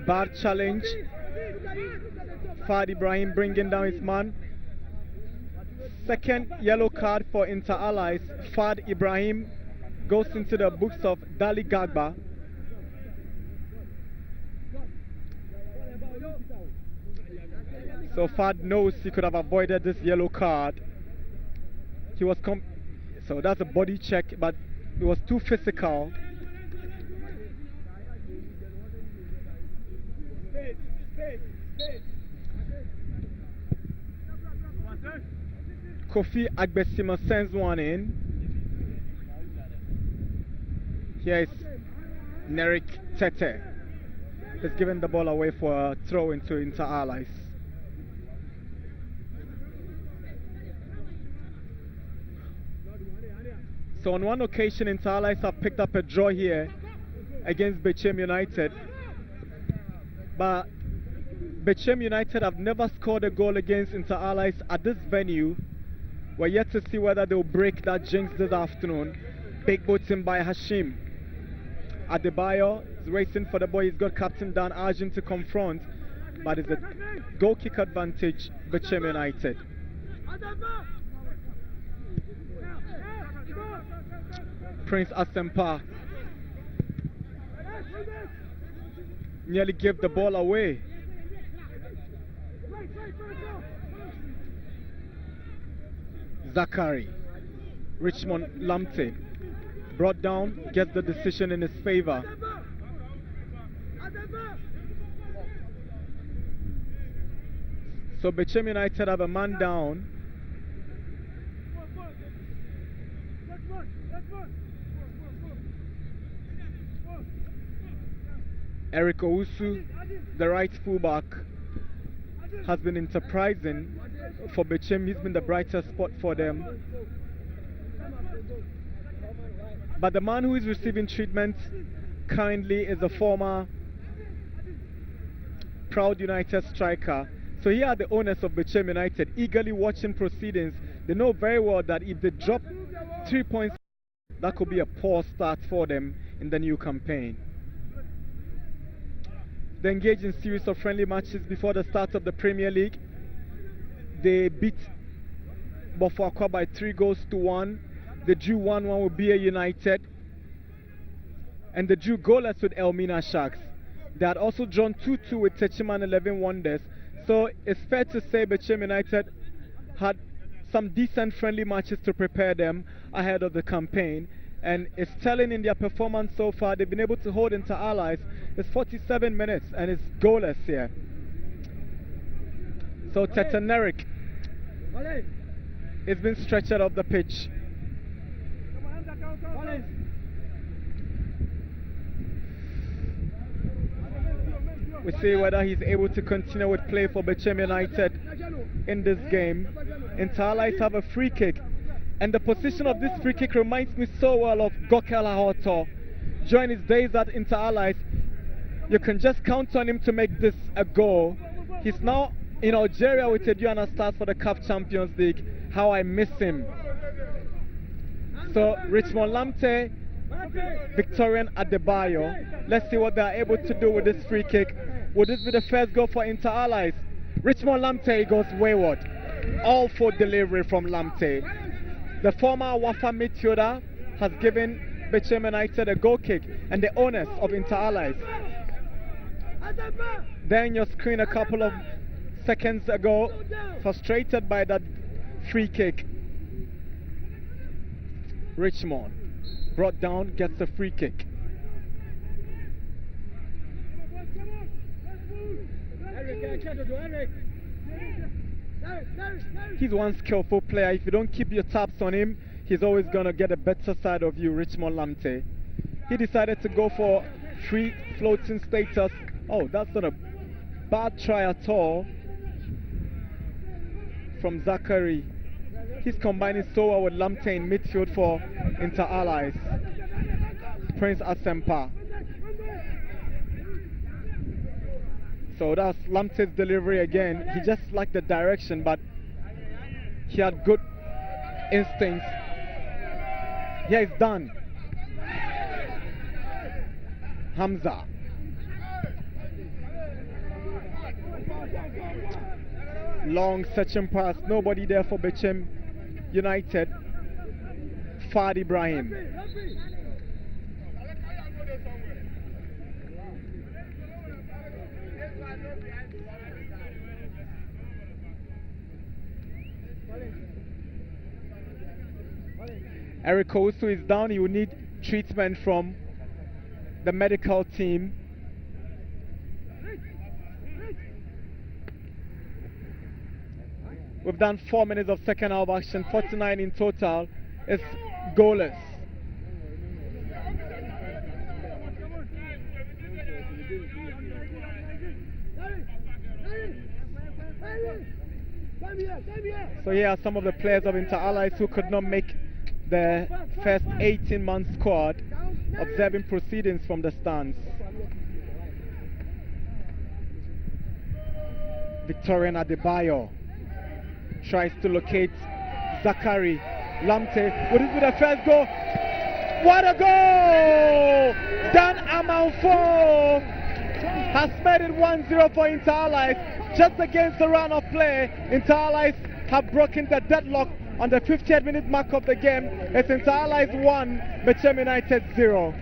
Speaker 1: Bad challenge. Fad Ibrahim bringing down his man. Second yellow card for Inter Allies. Fad Ibrahim goes into the books of Dali Gagba. So Fad knows he could have avoided this yellow card. He was so that's a body check, but it was too physical. Kofi Agbesima sends one in. Here is Nerik Tete. He's giving the ball away for a throw into Inter Allies. So on one occasion, Inter Allies have picked up a draw here against Bechem United. But Bechem United have never scored a goal against Inter Allies at this venue. We're yet to see whether they'll break that jinx this afternoon. Big booting by Hashim. Adebayo is racing for the ball. He's got Captain Dan Arjun to confront. But it's a goal kick advantage, Bechem United. Prince Asempa nearly gave the ball away. Zachary, Richmond Lamte, brought down, gets the decision in his favor. So Bechem United have a man down. Eric Owusu, the right fullback, has been enterprising for Bechem. He's been the brightest spot for them. But the man who is receiving treatment currently is a former Proud United striker. So here are the owners of Bechem United eagerly watching proceedings. They know very well that if they drop 3 points, that could be a poor start for them in the new campaign. They engaged in a series of friendly matches before the start of the Premier League. They beat Bofuakwa by 3-1. They drew 1-1 with BA United. And they drew goalless with Elmina Sharks. They had also drawn 2-2 with Techiman 11 Wonders. So it's fair to say Bechem United had some decent friendly matches to prepare them ahead of the campaign. And it's telling in their performance so far. They've been able to hold Inter Allies. It's 47 minutes and it's goalless here. So Tetenerik has been stretched off the pitch. We see whether he's able to continue with play for Bechem United in this game. Inter Allies have a free kick. And the position of this free kick reminds me so well of Gokela Hoto. During his days at Inter Allies, you can just count on him to make this a goal. He's now in Algeria with Eduana Stars for the CAF Champions League. How I miss him. So Richmond Lamte, Victorian Adebayo. Let's see what they are able to do with this free kick. Will this be the first goal for Inter Allies? Richmond Lamte goes wayward. All for delivery from Lamte. The former Wafa midfielder has given Bechem United a goal kick, and the owners of Inter Allies. There in your screen a couple of seconds ago, frustrated by that free kick. Richmond brought down, gets a free kick. He's one skillful player. If you don't keep your tabs on him, he's always going to get a better side of you, Richmond Lamte. He decided to go for free floating status. Oh, that's not a bad try at all from Zachary. He's combining so well with Lamte in midfield for Inter Allies. Prince Asempa. So that's Lamte's delivery again. He just liked the direction, but he had good instincts. Yeah, it's done. Hamza. Long searching pass, nobody there for Bechem United. Fad Ibrahim. Eric Owusu is down. He will need treatment from the medical team. We've done 4 minutes of second half action, 49 in total. It's goalless. So here are some of the players of Inter Allies who could not make the first 18-man squad, observing proceedings from the stands. Victorian Adebayo tries to locate Zachary. Lamte, would it be the first goal? What a goal! Dan Amanfo has made it 1-0 for Inter Allies. Just against the run of play, Inter Allies have broken the deadlock on the 50th minute mark of the game. It's Inter Allies 1, Bechem United 0.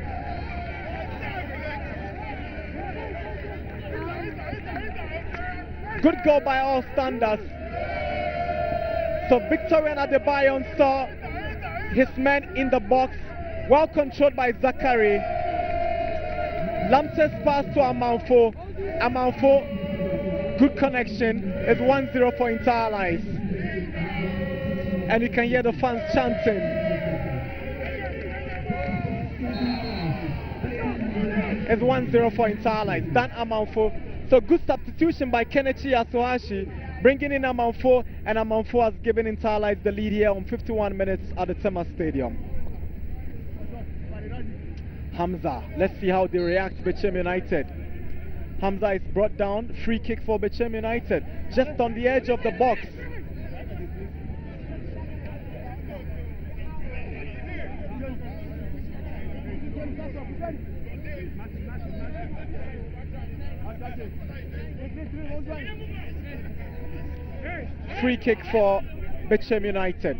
Speaker 1: Good goal by all standards. So Victorian Adebayo saw his man in the box, well controlled by Zachary. Lamte's pass to Amanfo. Amanfo, good connection. It's 1-0 for Inter Allies. And you can hear the fans chanting. It's 1-0 for Inter Allies. Dan Amanfo. So good substitution by Kenichi Yasuhashi, bringing in Amanfo, and Amanfo has given Inter Allies the lead here on 51 minutes at the Tema Stadium. Hamza, let's see how they react, Bechem United. Hamza is brought down, free kick for Bechem United, just on the edge of the box. Free kick for Bechem United.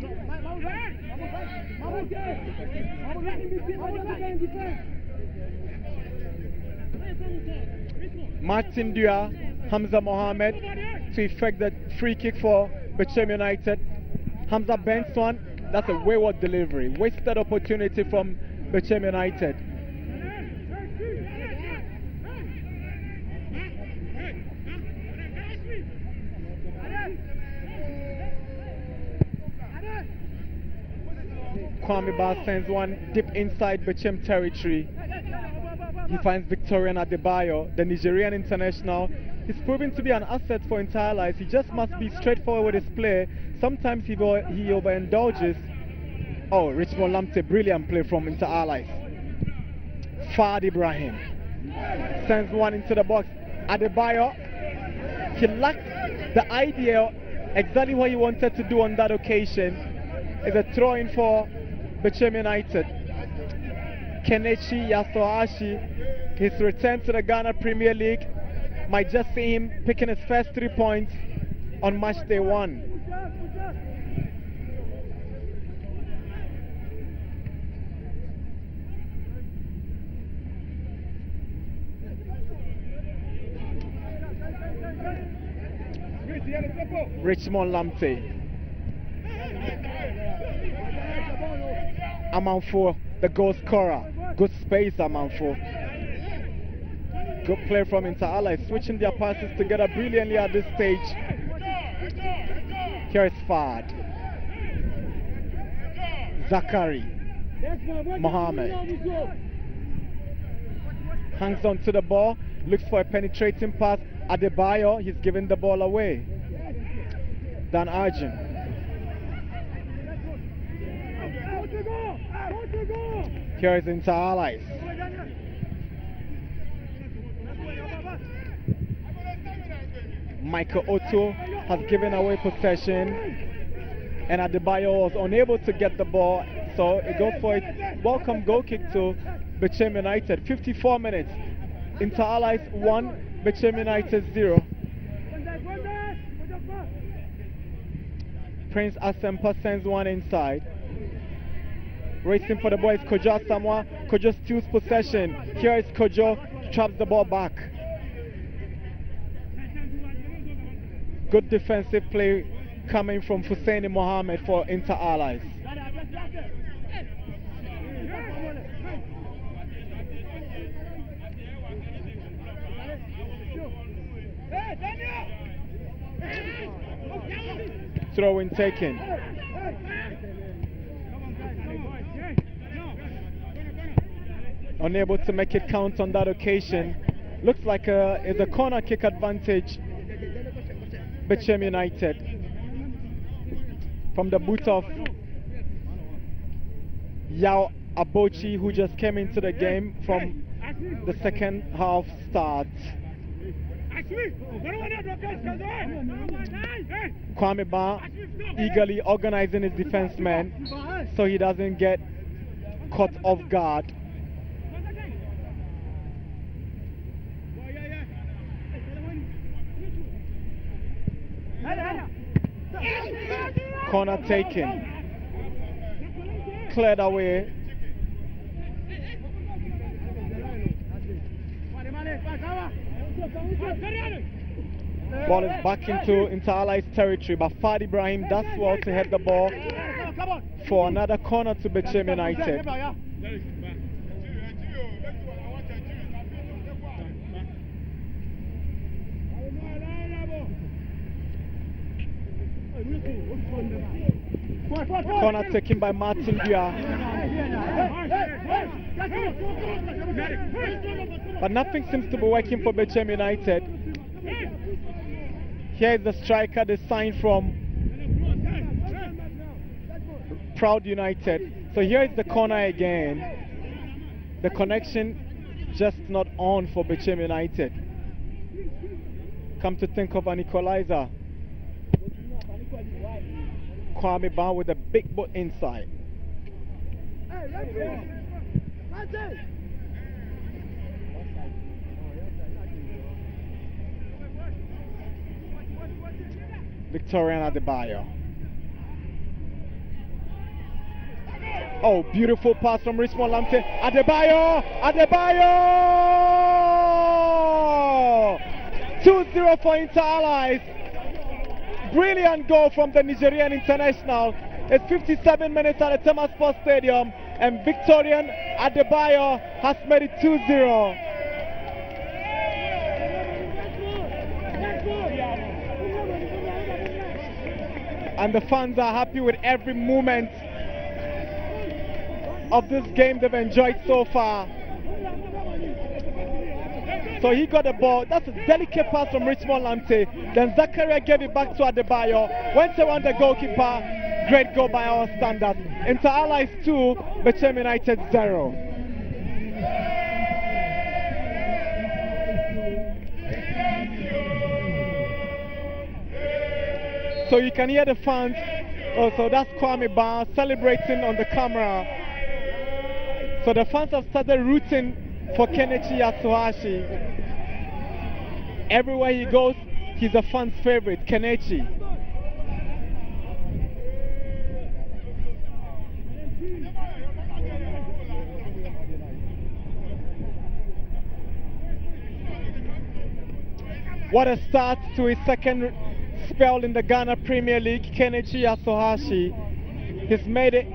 Speaker 1: Martin Dua, Hamza Mohammed to effect the free kick for Bechem United. Hamza banks one. That's a wayward delivery. Wasted opportunity from Bechem United. Kwame Ba sends one deep inside Bechem territory. He finds Victorian Adebayo, the Nigerian international. He's proving to be an asset for Inter Allies. He just must be straightforward with his play. Sometimes he overindulges. Oh, Richmond Lamte, brilliant play from Inter Allies. Fad Ibrahim sends one into the box. Adebayo, he lacked the idea, exactly what he wanted to do on that occasion. It's a throw-in for Bechem United. Kenichi Yasuhashi, his return to the Ghana Premier League, might just see him picking his first 3 points on match day 1. Richmond Lamte. Amanfo, the goal scorer. Good space, Amanfo. Good play from Inter Allies, switching their passes together brilliantly at this stage. Here is Fad. Zachary. Mohammed. Hangs on to the ball, looks for a penetrating pass. Adebayo, he's giving the ball away. Dan Arjun. Here is Inter Allies. Michael Otto has given away possession, and Adebayo was unable to get the ball, so it goes for a welcome goal kick to Bechem United. 54 minutes. Inter Allies 1, Bechem United 0. Prince Asempa sends one inside. Racing for the ball is Kojo Asamoah. Kojo steals possession. Here is Kojo, traps the ball back. Good defensive play coming from Hussein Mohammed for Inter Allies. Throw-in taken. Unable to make it count on that occasion. Looks like it's a corner kick advantage. Bechem United. From the boot of Yao Abochi, who just came into the game from the second half start. Kwame Ba eagerly organizing his defenseman so he doesn't get caught off guard. Corner taken. Cleared away. Ball is back into Inter Allies territory, but Fad Ibrahim does well to head the ball for another corner to Bechem United. Corner taken by Martin Bia. But nothing seems to be working for Bechem United. Here is the striker they signed from Proud United. So here is the corner again. The connection just not on for Bechem United. Come to think of an equalizer. Kwame Ba with a big boot inside. Victorian Adebayo. Oh, beautiful pass from Richmond Lamptey. Adebayo! Adebayo! 2-0 for Inter Allies. Brilliant goal from the Nigerian international. It's 57 minutes at the Tema Sports Stadium, and Victorian Adebayo has made it 2-0. And the fans are happy with every moment of this game they've enjoyed so far. So he got the ball. That's a delicate pass from Richmond Lamptey. Then Zakaria gave it back to Adebayo. Went around the goalkeeper. Great goal by our standards. Inter Allies 2, Bechem United 0. So you can hear the fans. Oh, so that's Kwame Ba celebrating on the camera. So the fans have started rooting for Kenichi Yasuhashi. Everywhere he goes, he's a fan's favorite, Kenichi. What a start to his second spell in the Ghana Premier League, Kenichi Yasuhashi. He's made it.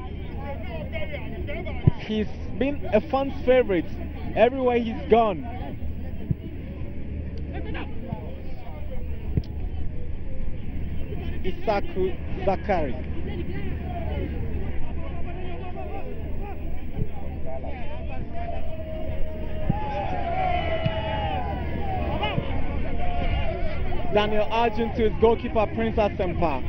Speaker 1: He's been a fan's favorite everywhere he's gone. Isaku Zakari. Daniel Arjun to his goalkeeper Prince Asempa.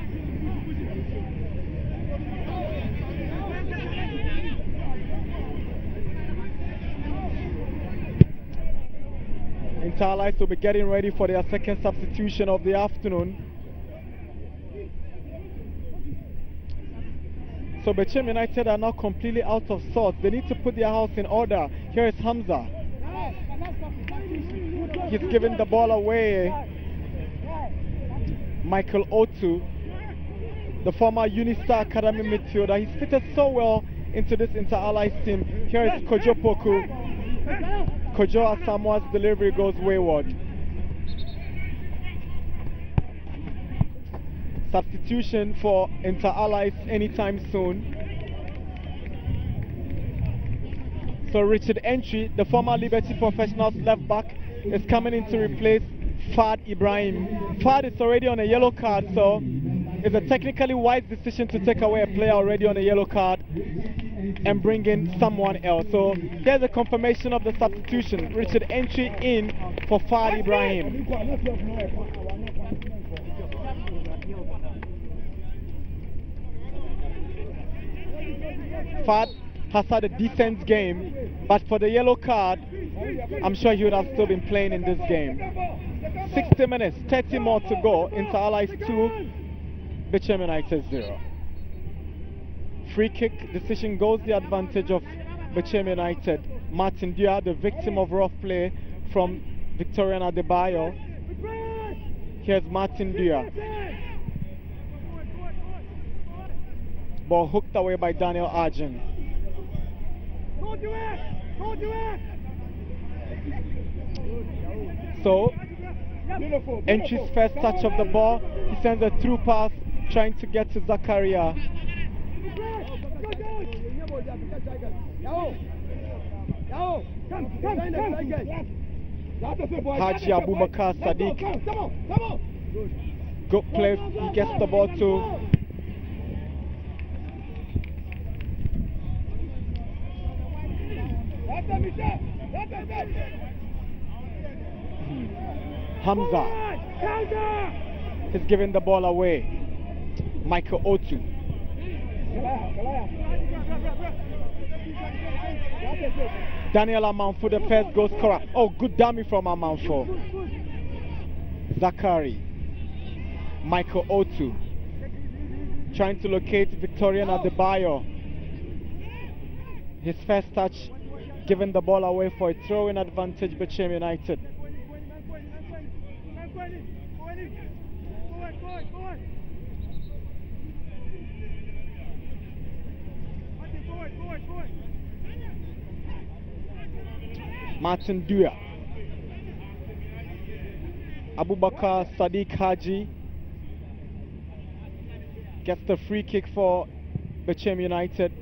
Speaker 1: Inter Interlights will be getting ready for their second substitution of the afternoon. So Bechem United are now completely out of sorts. They need to put their house in order. Here is Hamza. He's giving the ball away. Michael Otu, the former Unistar Academy midfielder. He's fitted so well into this Inter-Allies team. Here is Kojo Poku. Kojo Asamoah's delivery goes wayward. Substitution for Inter-Allies anytime soon. So Richard Entry, the former Liberty Professionals left back, is coming in to replace Fad Ibrahim. Fad is already on a yellow card, so it's a technically wise decision to take away a player already on a yellow card and bring in someone else. So there's a confirmation of the substitution. Richard Entry in for Fad Ibrahim. Fad has had a decent game, but for the yellow card, I'm sure he would have still been playing in this game. 60 minutes, 30 more to go. Inter-Allies 2, Bechem United 0. Free kick decision goes the advantage of Bechem United. Martin Dia, the victim of rough play from Victorian Adebayo. Here's Martin Dia. Ball hooked away by Daniel Arjun. So, Entry's first touch of the ball, he sends a through pass, trying to get to Zakaria. Haji Abubakar Sadiq. Good play, he gets the ball to Hamza. He's giving the ball away. Michael Otu. Daniel Amanfo, the first goal scorer. Oh, good dummy from Amanfo. Zakari. Michael Otu. Trying to locate Victorian Adebayo. His first touch, giving the ball away for a throw-in advantage, Bechem United. Martin Dua. Abubakar Sadiq Haji gets the free kick for Bechem United.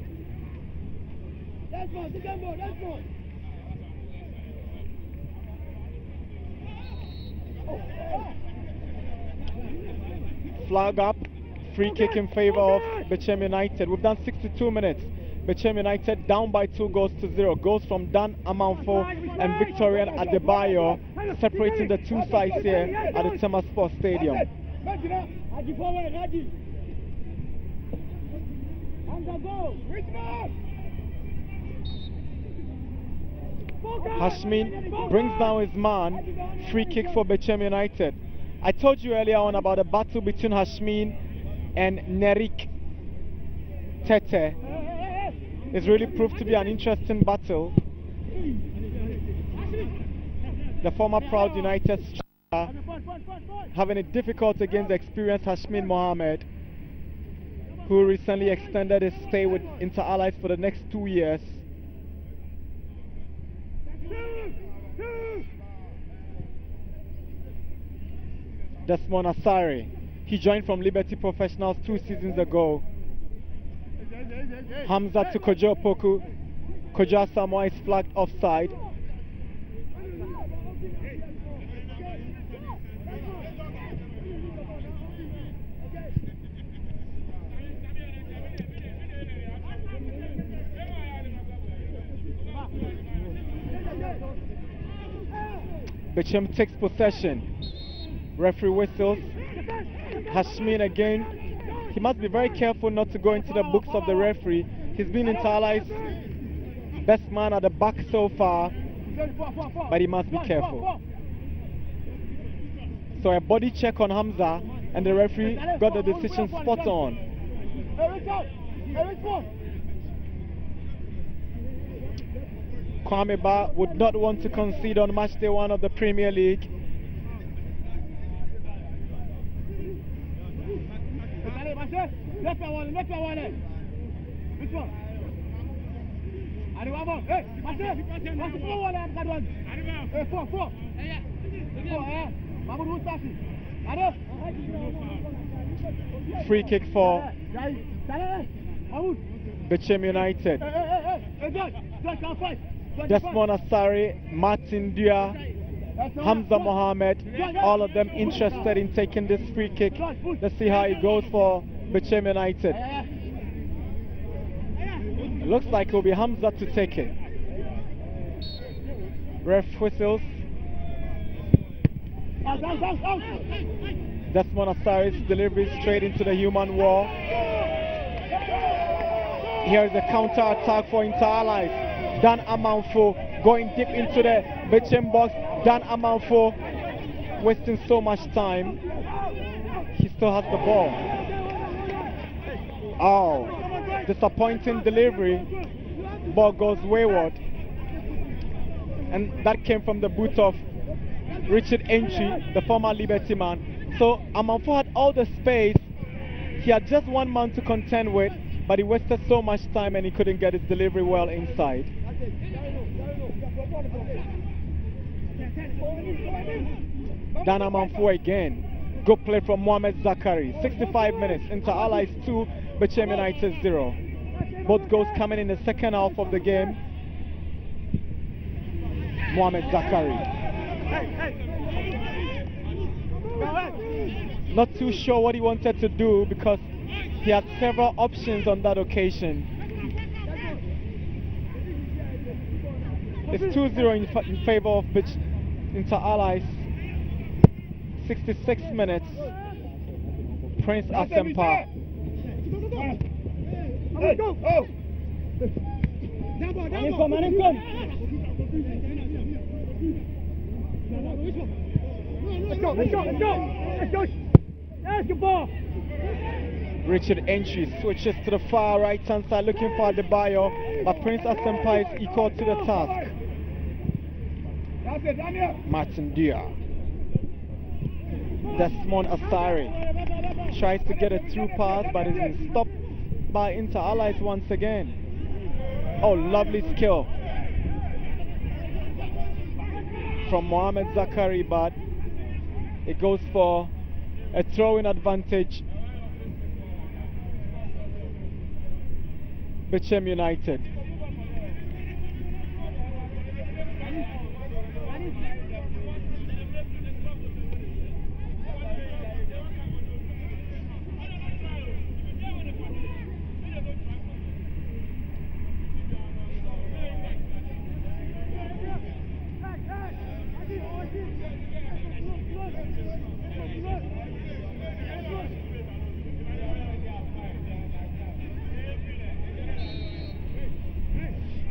Speaker 1: Flag up, free kick in favor of Bechem United. We've done 62 minutes. Bechem United down by 2-0. Goals from Dan Amanfo and Victorian Adebayo, separating the two sides here at the Tema Sports Stadium. Hashmin brings down his man. Free kick for Bechem United. I told you earlier on about a battle between Hashmin and Nerik Tete. It's really proved to be an interesting battle. The former Proud United striker having it difficult against the experienced Hashmin Mohammed, who recently extended his stay with Inter-Allies for the next 2 years. Desmond Asare, he joined from Liberty Professionals 2 seasons ago. Hamza to Kojo Poku. Kojo Asamoah is flagged offside. Bechem takes possession. Referee whistles. Hashmin again. He must be very careful not to go into the books of the referee. He's been Inter-Allies' best man at the back so far, but he must be careful. So a body check on Hamza, and the referee got the decision spot on. Kwame Ba would not want to concede on match day 1 of the Premier League. Free kick for Bechem United. Desmond Asari, Martin Dua, Hamza Mohammed, all of them interested in taking this free kick. Let's see how it goes for Bechem United. It looks like it will be Hamza to take it. Ref whistles. Desmond Asari's delivery straight into the human wall. Here's the counter attack for Inter Allies. Dan Amanfo going deep into the Bechem box. Dan Amanfo wasting so much time. He still has the ball. Oh, disappointing delivery. Ball goes wayward. And that came from the boot of Richard Entry, the former Liberty man. So Amanfo had all the space. He had just one man to contend with, but he wasted so much time and he couldn't get his delivery well inside. Dan Amanfo again. Good play from Mohamed Zakari. 65 minutes. Inter Allies 2, Bechem United 0. Both goals coming in the second half of the game. Mohamed Zakari. Not too sure what he wanted to do because he had several options on that occasion. It's 2-0 in favor of Inter Allies. 66 minutes. Prince Asempa.
Speaker 3: Let's go. That's the ball.
Speaker 1: Richard Entry switches to the far right hand side looking for Adebayo, but Prince Asempa is equal to the task. Martin Dia. Desmond Asari tries to get a through pass but is stopped by Inter Allies once again. Oh, lovely skill from Mohamed Zakari, but it goes for a throw-in advantage. Bechem United.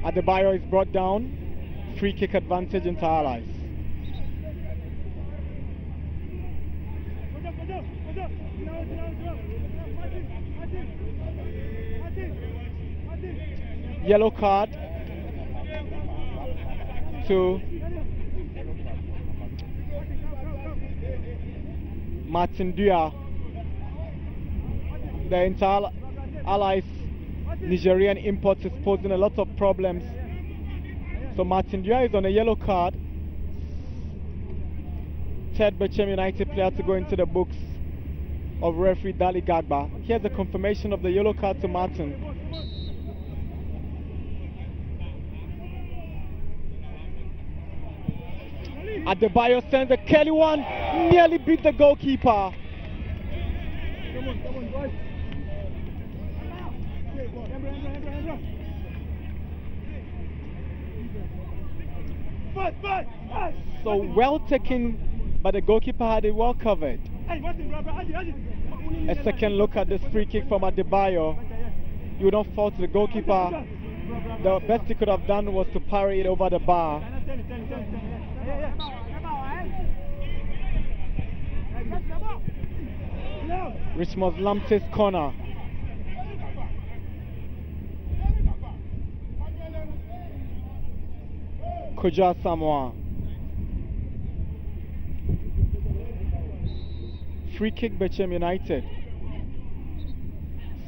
Speaker 1: Adebayo is brought down. Free kick advantage into Allies. Yellow card to Martin Dua. The Inter Allies Nigerian imports is posing a lot of problems. So Martin Dua is on a yellow card. Third Bechem United player to go into the books of referee Dali Gagba. Here's a confirmation of the yellow card to Martin. Adebayo sends a Kelly one, nearly beat the goalkeeper. So well taken, but the goalkeeper had it well covered. A second look at this free kick from Adebayo. You don't fault the goalkeeper. The best he could have done was to parry it over the bar. Richmond Lamptey's corner. Kuja Samoa. Free kick Bechem United.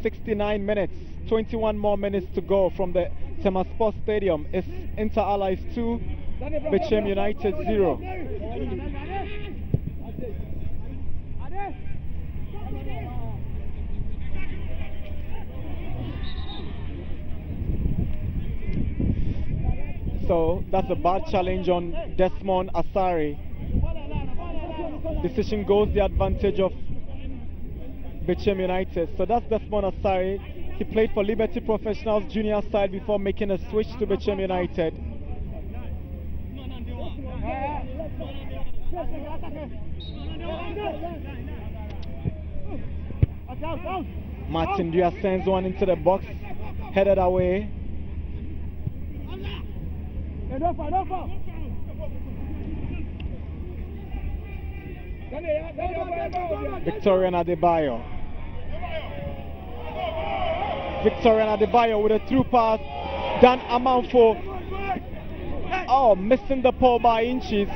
Speaker 1: 69 minutes, 21 more minutes to go from the Tema Sports Stadium. It's Inter Allies 2, Bechem United 0. So that's a bad challenge on Desmond Asari. Decision goes the advantage of Bechem United. So that's Desmond Asari. He played for Liberty Professionals junior side before making a switch to Bechem United. Martin Dua sends one into the box, headed away. Victorian Adebayo. Victorian Adebayo with a through pass. Dan Amanfo. Oh, missing the pole by inches.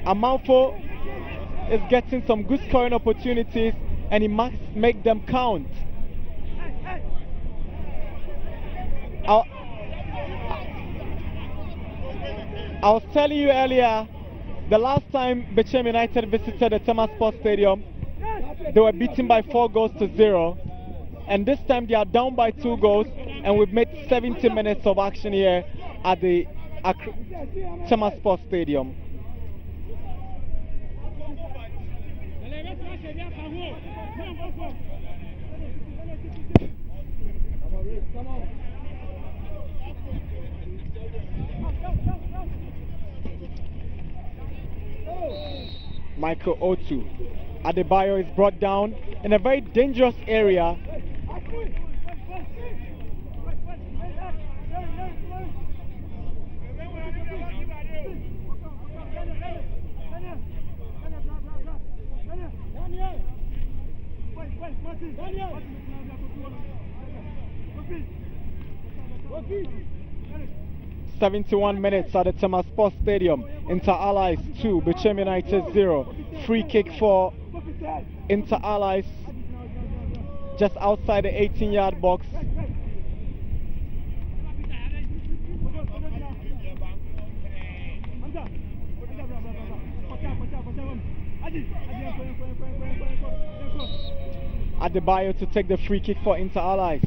Speaker 1: Amanfo is getting some good scoring opportunities and he must make them count. I was telling you earlier, the last time Bechem United visited the Tema Sports Stadium, they were beaten by 4 goals to 0. And this time they are down by 2 goals, and we've made 70 minutes of action here at the Tema Sports Stadium. Michael Otu. Adebayo is brought down in a very dangerous area. "71 minutes at the Tema Sports Stadium. Inter Allies 2, Bechem United 0. Free kick for Inter Allies just outside the 18-yard box. Adebayo to take the free kick for Inter Allies.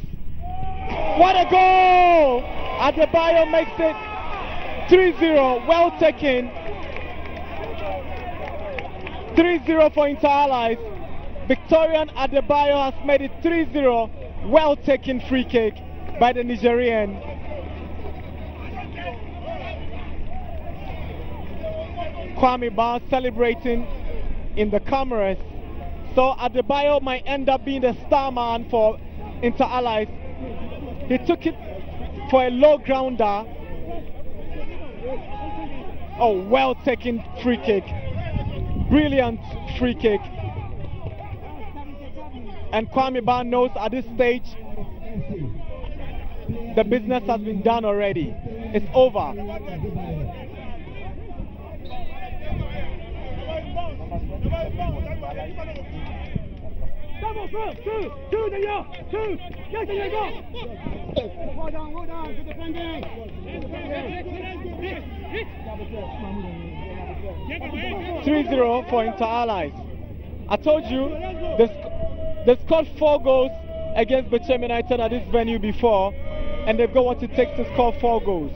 Speaker 1: What a goal! Adebayo makes it 3-0. Well taken. 3-0 for Inter Allies. Victorian Adebayo has made it 3-0. Well taken free kick by the Nigerian. Kwame Ba celebrating in the cameras. So Adebayo might end up being the star man for Inter Allies. He took it for a low grounder. Oh, well taken free kick. Brilliant free kick. And Kwame Ba knows at this stage the business has been done already. It's over.
Speaker 3: Two, yes, there you go. Well done, good defending.
Speaker 1: 3-0 for Inter Allies. I told you, they scored 4 goals against Bechem United at this venue before, and they've got what it takes to score 4 goals.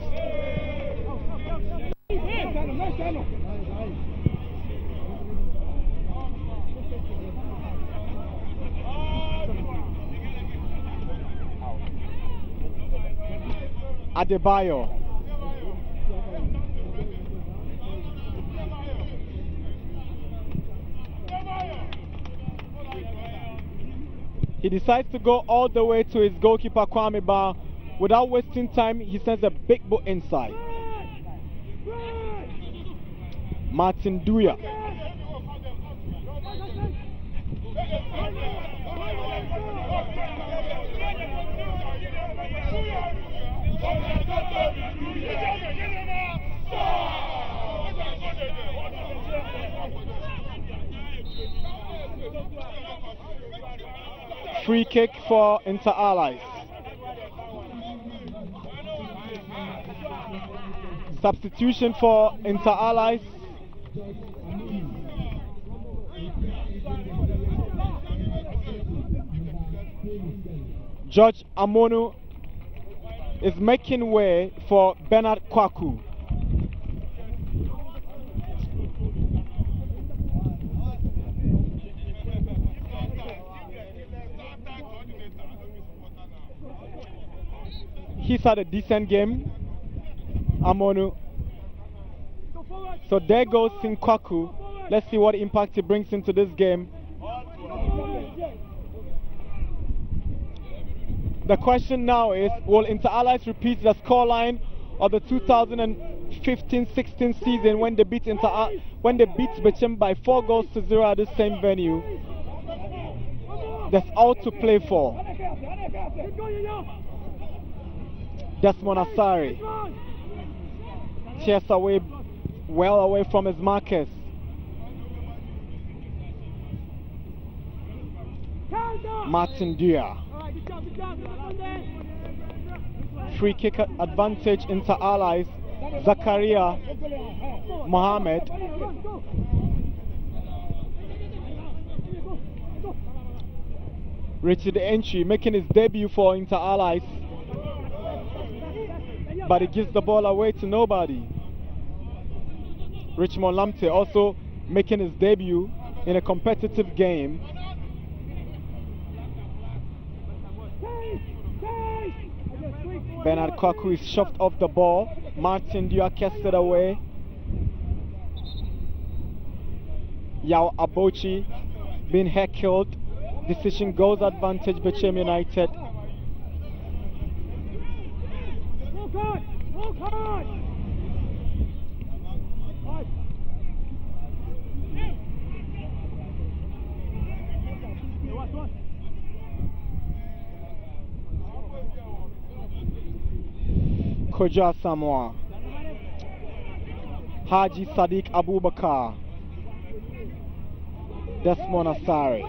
Speaker 1: Adebayo. He decides to go all the way to his goalkeeper Kwame Ba. Without wasting time, he sends a big ball inside. Martin Dua. Free kick for Inter Allies. Substitution for Inter Allies. George Amonu is making way for Bernard Kwaku. He's had a decent game, Amonu. So there goes Kwaku. Let's see what impact he brings into this game. The question now is, will Inter Allies repeat the scoreline of the 2015-16 season when they beat Bechem by 4-0 at the same venue? That's all to play for. Desmond Asari tears away, well away from his markers. Martin Dia. Free kick advantage Inter Allies. Zakaria Mohammed. Richard Entry making his debut for Inter Allies, but he gives the ball away to nobody. Richmond Lamte also making his debut in a competitive game. Bernard Kwaku is shoved off the ball. Martin Dua casts it away. Yao Abochi being heckled. Decision goes advantage Bechem United. Koja Samoa. Haji Sadiq Abubakar. Desmond Asari.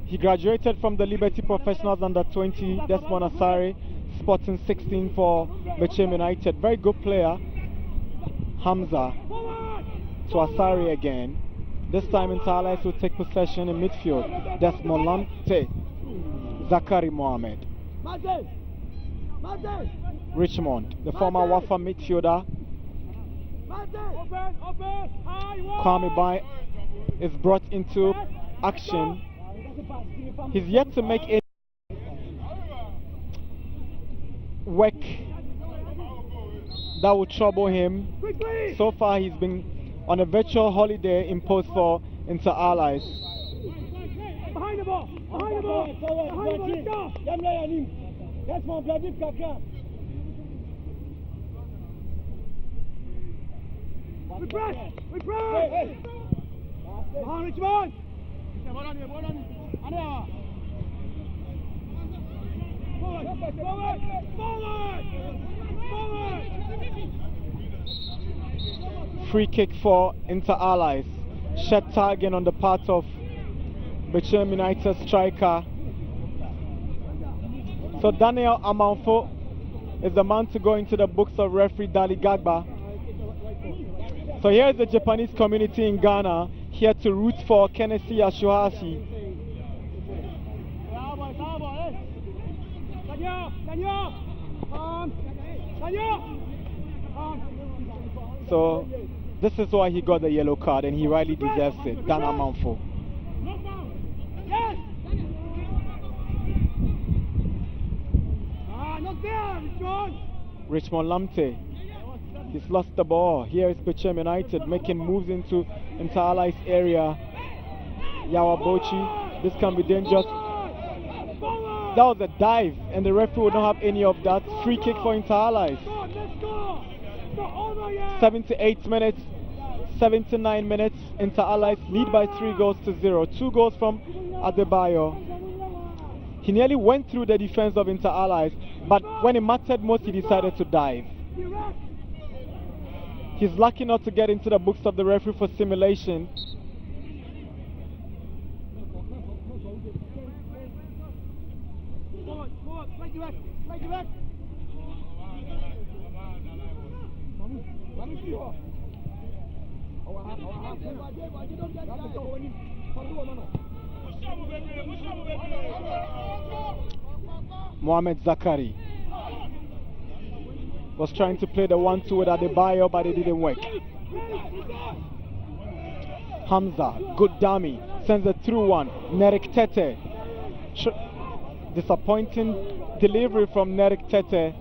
Speaker 1: He graduated from the Liberty Professionals under 20. Desmond Asari, Sporting 16 for Bechem United. Very good player. Hamza to Asari again. This time Inter Allies will take possession in midfield. Desmond Lamte. Zakari Mohammed. Richmond, the former Wafa midfielder. Kwame Bai is brought into action. He's yet to make any work that will trouble him. So far he's been on a virtual holiday imposed for Inter Allies.
Speaker 3: Behind the ball! Behind the ball! Behind the ball! Let's go! We press! We press! Behind Richmond! Forward! Forward! Forward! Forward!
Speaker 1: Free kick for Inter Allies. Shot target on the part of Bechem United striker. So Daniel Amanfo is the man to go into the books of referee Dali Gagba. So here is the Japanese community in Ghana here to root for Kennesi Ashuhashi. So this is why he got the yellow card, and he rightly deserves it. Dan Amanfo. Richmond Lamte. He's lost the ball. Here is Bechem United making moves into Inter Allies area. Yawa Bochi. This can be dangerous. That was a dive, and the referee would not have any of that. Free kick for Inter Allies. 78 minutes. 79 minutes, Inter Allies lead by 3 goals to 0. 2 goals from Adebayo. He nearly went through the defense of Inter Allies, but when it mattered most, he decided to dive. He's lucky not to get into the books of the referee for simulation. Mohamed Zakari was trying to play the 1-2 with Adebayo, but it didn't work. Hamza, good dummy, sends a through one. Nerik Tete, disappointing delivery from Nerik Tete.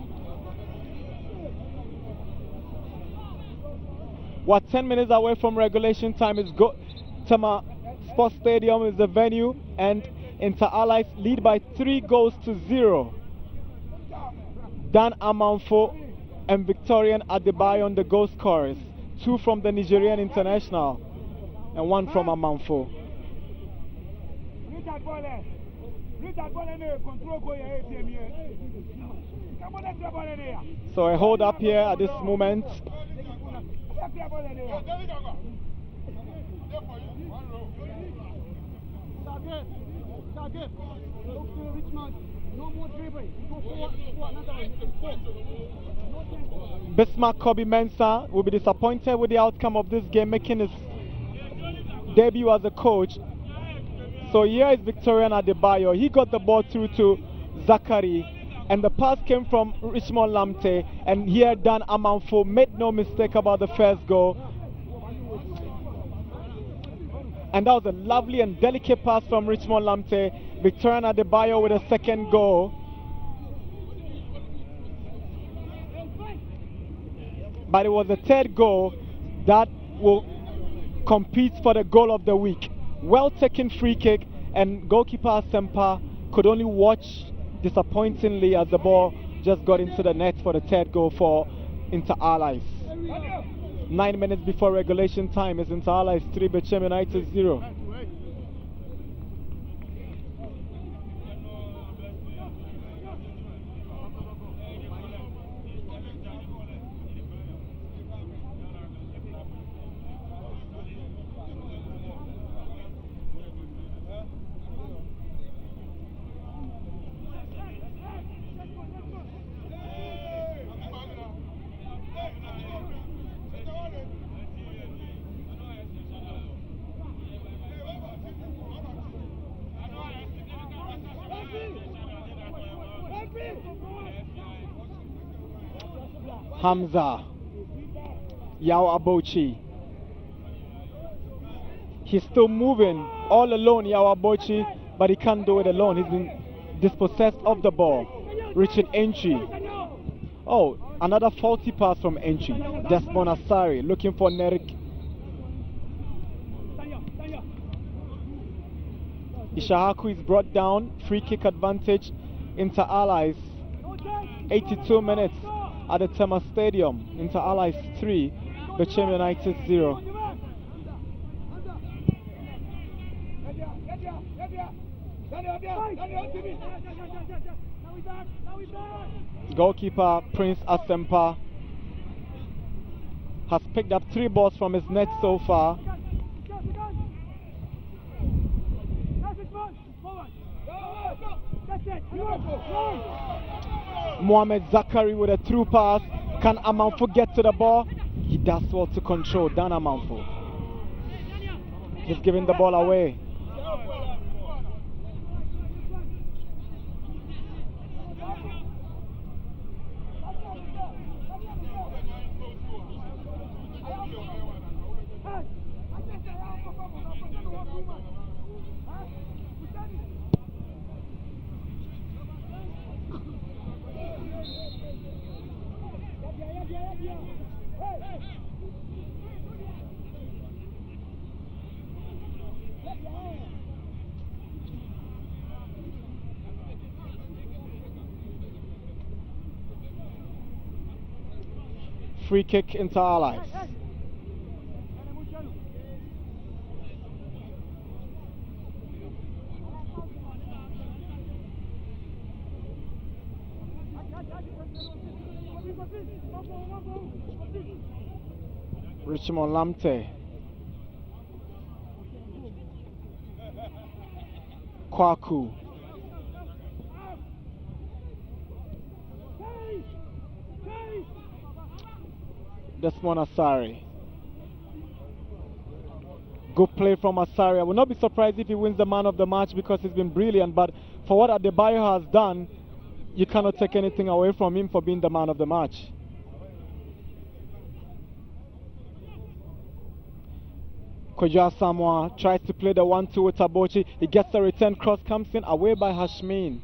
Speaker 1: What, 10 minutes away from regulation time is Tama Sports Stadium is the venue, and Inter Allies lead by 3 goals to 0. Dan Amanfo and Victorian Adebayo on the goal scorers. 2 from the Nigerian international and 1 from Amanfo. So a hold up here at this moment. Bismarck Kobe Mensah will be disappointed with the outcome of this game, making his debut as a coach. So here is Victorian Adebayo. He got the ball through to Zakari, and the pass came from Richmond Lamte, and here Dan Amanfo made no mistake about the first goal. And that was a lovely and delicate pass from Richmond Lamte. Victorian Adebayo with a second goal. But it was the third goal that will compete for the goal of the week. Well taken free kick, and goalkeeper Sempa could only watch disappointingly as the ball just got into the net for the third goal for Inter Allies. 9 minutes before regulation time is Inter Allies 3, Bechem United 0. Hamza, Yao Abochi. He's still moving all alone, Yao Abochi, but he can't do it alone. He's been dispossessed of the ball. Richard Entry. Oh, another faulty pass from Entry. Desmond Asari looking for Nerik. Ishahaku is brought down. Free kick advantage. Inter Allies. 82 minutes at the Tema Stadium. Inter Allies 3, Bechem United 0. Goalkeeper Prince Asempa has picked up 3 balls from his net so far. Mohamed Zakari with a through pass. Can Amanfo get to the ball? He does well to control Dan Amanfo. He's giving the ball away. Free kick Inter Allies. Richmond Lamte. Kwaku. Desmond Asari. Good play from Asari. I will not be surprised if he wins the man of the match because he's been brilliant, but for what Adebayo has done, you cannot take anything away from him for being the man of the match. Koja Samoa tries to play the 1-2 with Tabochi. He gets the return cross, comes in, away by Hashmin.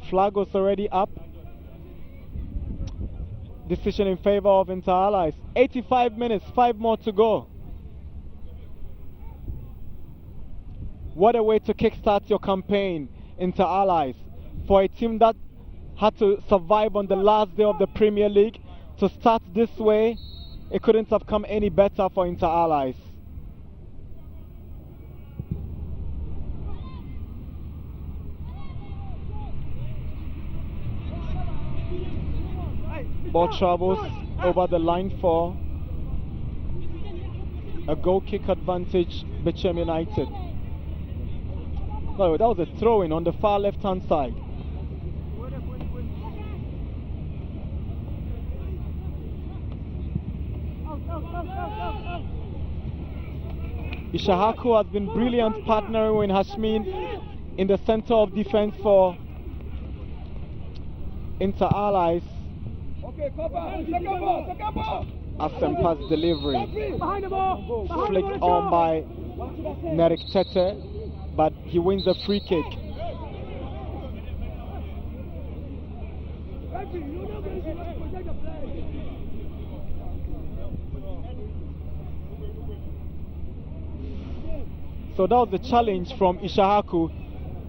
Speaker 1: Flag was already up. Decision in favor of Inter Allies. 85 minutes, 5 more to go. What a way to kickstart your campaign, Inter Allies. For a team that had to survive on the last day of the Premier League, to start this way, it couldn't have come any better for Inter Allies. Ball travels over the line for a goal kick advantage, Bechem United. No, that was a throw-in on the far left-hand side. Ishahaku has been brilliant partnering with Hashmin in the center of defense for Inter Allies. Asempa's delivery flicked on by Nerik Tete, but he wins the free kick. So that was the challenge from Ishahaku.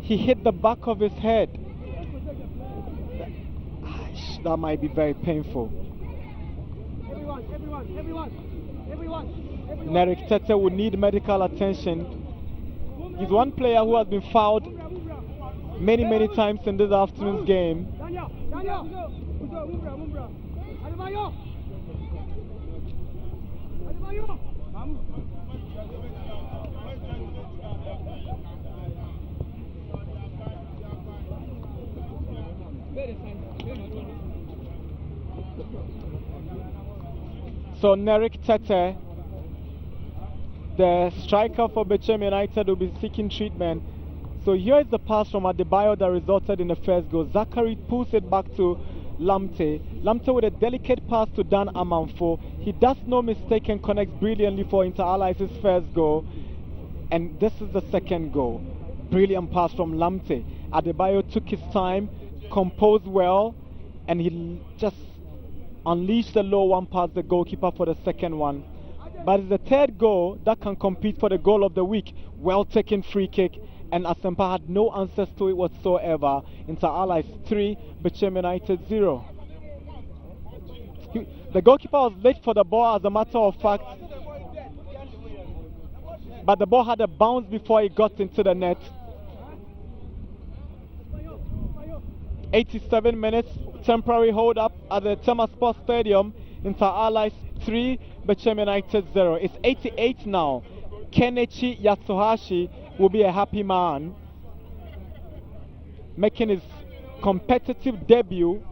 Speaker 1: He hit the back of his head. That might be very painful. Nerik Tete would need medical attention. He's one player who has been fouled many times in this afternoon's game. So Nerik Tete, the striker for Bechem United, will be seeking treatment. So here is the pass from Adebayo that resulted in the first goal. Zachary pulls it back to Lamte. Lamte with a delicate pass to Dan Amanfo. He does no mistake and connects brilliantly for Inter Allies' first goal. And this is the second goal. Brilliant pass from Lamte. Adebayo took his time, composed well, and he just unleashed the low one past the goalkeeper for the second one. But it's the third goal that can compete for the goal of the week. Well taken free kick, and Asempa had no answers to it whatsoever. Inter Allies 3, Bechem United 0. The goalkeeper was late for the ball, as a matter of fact, but the ball had a bounce before it got into the net. 87 minutes, temporary hold up at the Tema Sports Stadium. Inter Allies 3, Bechem United 0. It's 88 now. Kenichi Yasuhashi will be a happy man, making his competitive debut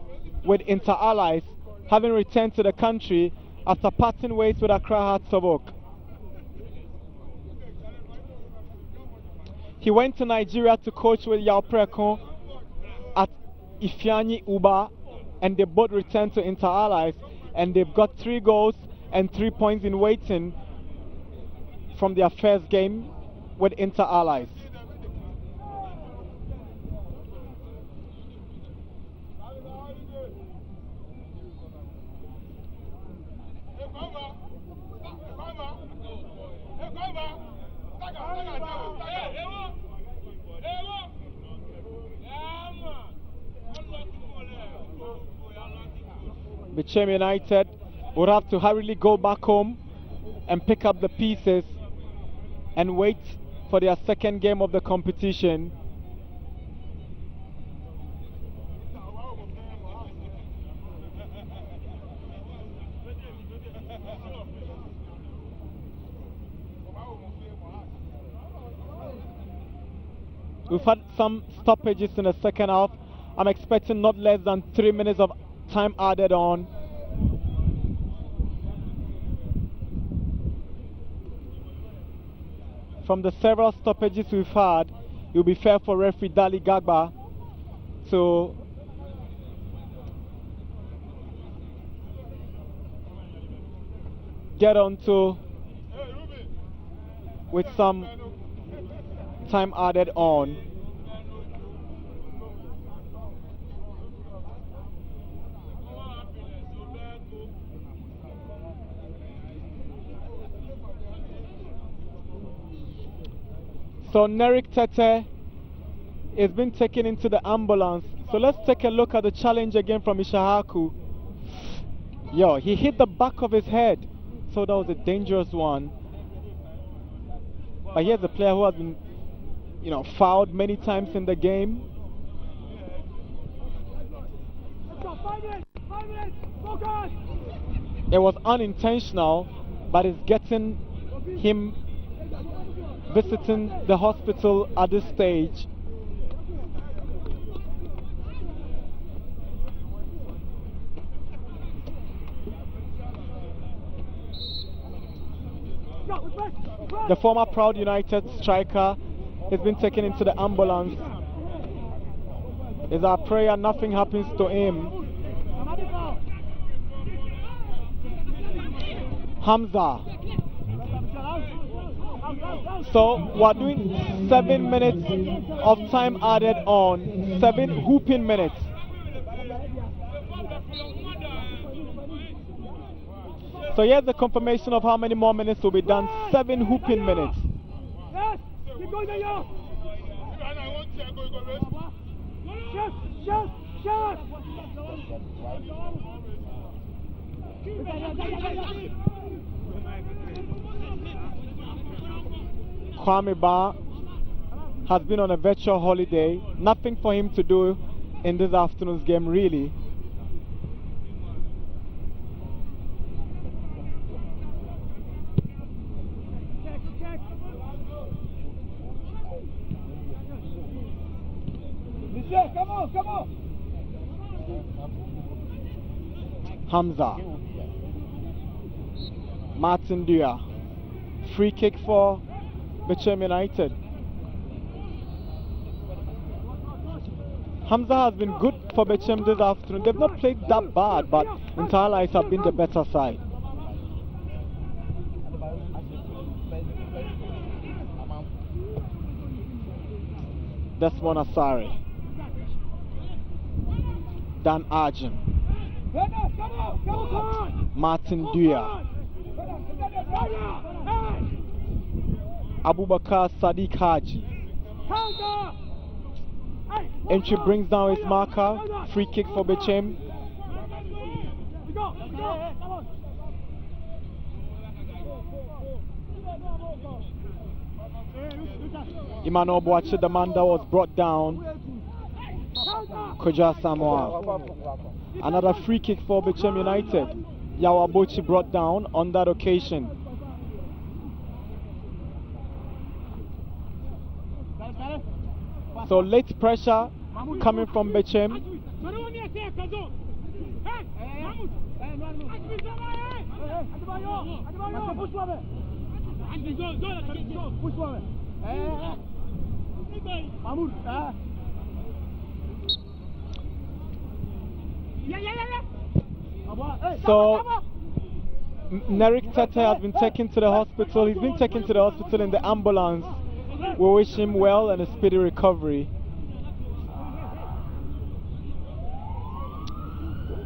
Speaker 1: with Inter Allies, having returned to the country after parting ways with Accra Hearts of Oak. He went to Nigeria to coach with Yao Prekon at Ifeanyi Uba, and they both returned to Inter Allies, and they've got 3 goals and 3 points in waiting from their first game with Inter Allies. Bechem United would have to hurriedly go back home and pick up the pieces and wait for their second game of the competition. We've had some stoppages in the second half. I'm expecting not less than 3 minutes of time added on. From the several stoppages we've had, it will be fair for referee Dali Gagba to get on to with some time added on. So Nerik Tete is being taken into the ambulance. So let's take a look at the challenge again from Ishahaku. Yo, he hit the back of his head. So that was a dangerous one. But here's a player who has been, fouled many times in the game.
Speaker 3: 5 minutes, focus.
Speaker 1: It was unintentional, but it's getting him visiting the hospital at this stage. The former Proud United striker has been taken into the ambulance. It's our prayer nothing happens to him. Hamza. So we're doing 7 minutes of time added on, 7 hooping minutes. So here's the confirmation of how many more minutes will be done. 7 hooping minutes.
Speaker 3: Yes, keep going there, yo. Shut.
Speaker 1: Kwame Ba has been on a virtual holiday. Nothing for him to do in this afternoon's game, really.
Speaker 3: Come on.
Speaker 1: Hamza. Martin Dia. Free kick for Bechem United. Hamza has been good for Bechem this afternoon. They've not played that bad, but Inter have been the better side. Desmond Asari. Dan Arjun. Martin Duya. Abubakar Sadiq Haji. Entry brings down his marker. Free kick for Bechem. Emmanuel Boache, the man that was brought down. Koja Samoa. Another free kick for Bechem United. Yawabochi brought down on that occasion. So late pressure coming from Bechem. So Nerik Tete has been taken to the hospital. He's been taken to the hospital in the ambulance. We wish him well and a speedy recovery.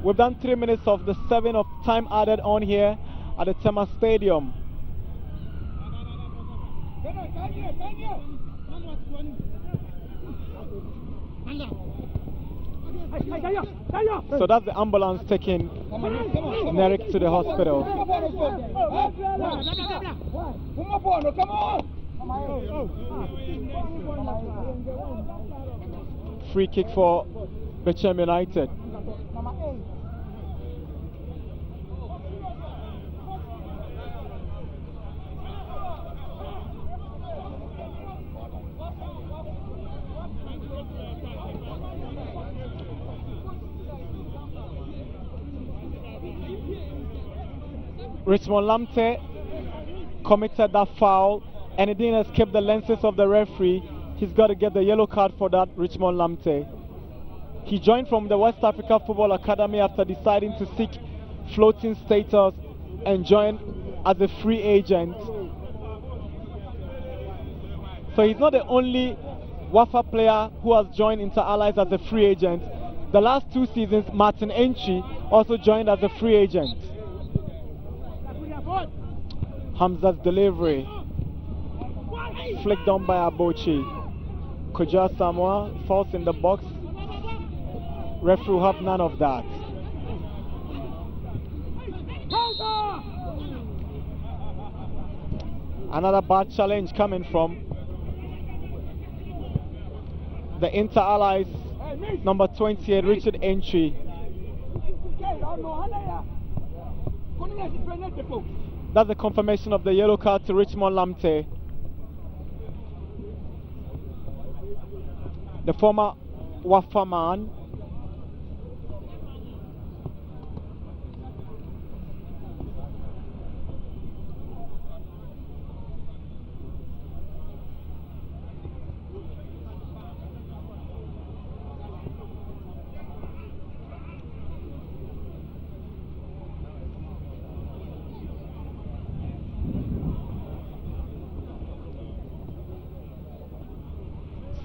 Speaker 1: We've done 3 minutes of the 7 of time added on here at the Tema Stadium. So that's the ambulance taking Nerik to the hospital. Free kick for Bechem United. Richmond Lamte committed that foul and it didn't escape the lenses of the referee. He's got to get the yellow card for that, Richmond Lamte. He joined from the West Africa Football Academy after deciding to seek floating status and join as a free agent. So he's not the only Wafa player who has joined Inter Allies as a free agent. The last 2 seasons, Martin Entry also joined as a free agent. Hamza's delivery, flicked on by Abochi. Koja Samoa falls in the box. Referee will have none of that. Another bad challenge coming from the Inter Allies, number 28, Richard Entry. That's the confirmation of the yellow card to Richmond Lamte. The former Wafa man.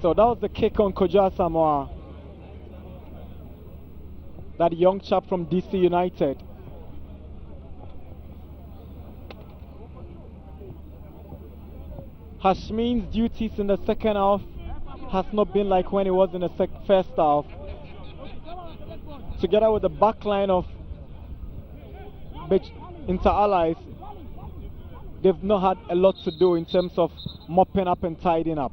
Speaker 1: So that was the kick on Koja Samoa. That young chap from DC United. Hashmin's duties in the second half has not been like when it was in the first half. Together with the back line of Inter Allies, they've not had a lot to do in terms of mopping up and tidying up.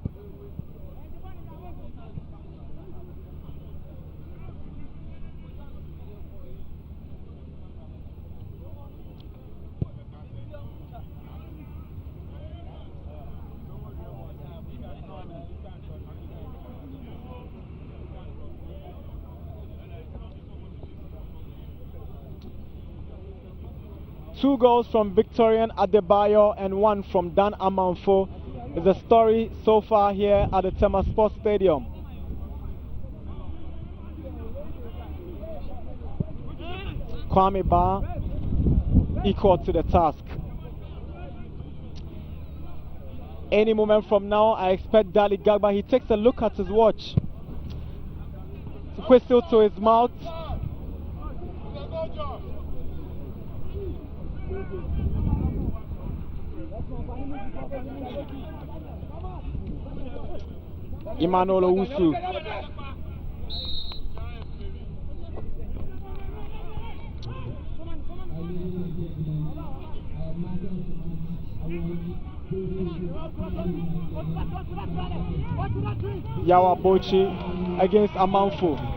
Speaker 1: Two goals from Victorian Adebayo and one from Dan Amanfo is the story so far here at the Tema Sports Stadium. Kwame Ba equal to the task. Any moment from now, I expect Dali Gagba. He takes a look at his watch. Whistle to his mouth. Emmanuel Owusu. Yawa Bochi against Amanfo.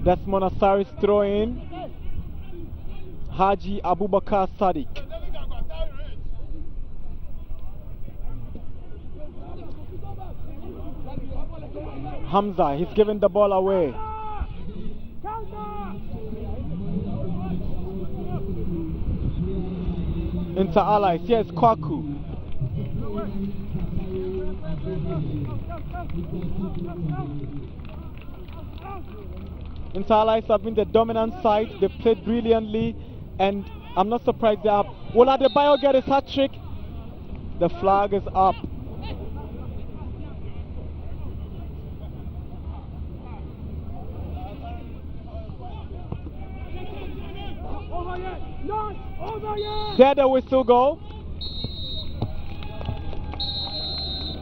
Speaker 1: Desmond Asari's throw in. Haji Abubakar Sadiq. Hamza, he's giving the ball away. Inter Allies, yes, Kwaku. Inter Allies have been the dominant side. They played brilliantly, and I'm not surprised they are. Will Adebayo get his hat trick? The flag is up. There the whistle go.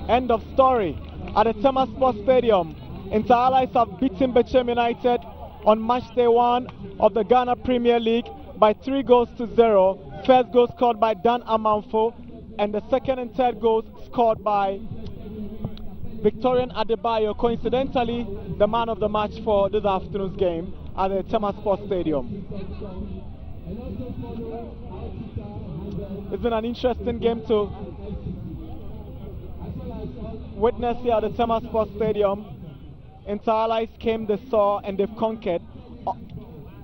Speaker 1: End of story. At the Tema Sports Stadium, Inter Allies have beaten Bechem United on match day 1 of the Ghana Premier League by 3-0. First goal scored by Dan Amanfo, and the second and third goals scored by Victorian Adebayo, coincidentally the man of the match for this afternoon's game at the Tema Sports Stadium. It's been an interesting game to witnessed here at the Tema Sports Stadium. Inter Allies came, they saw, and they've conquered.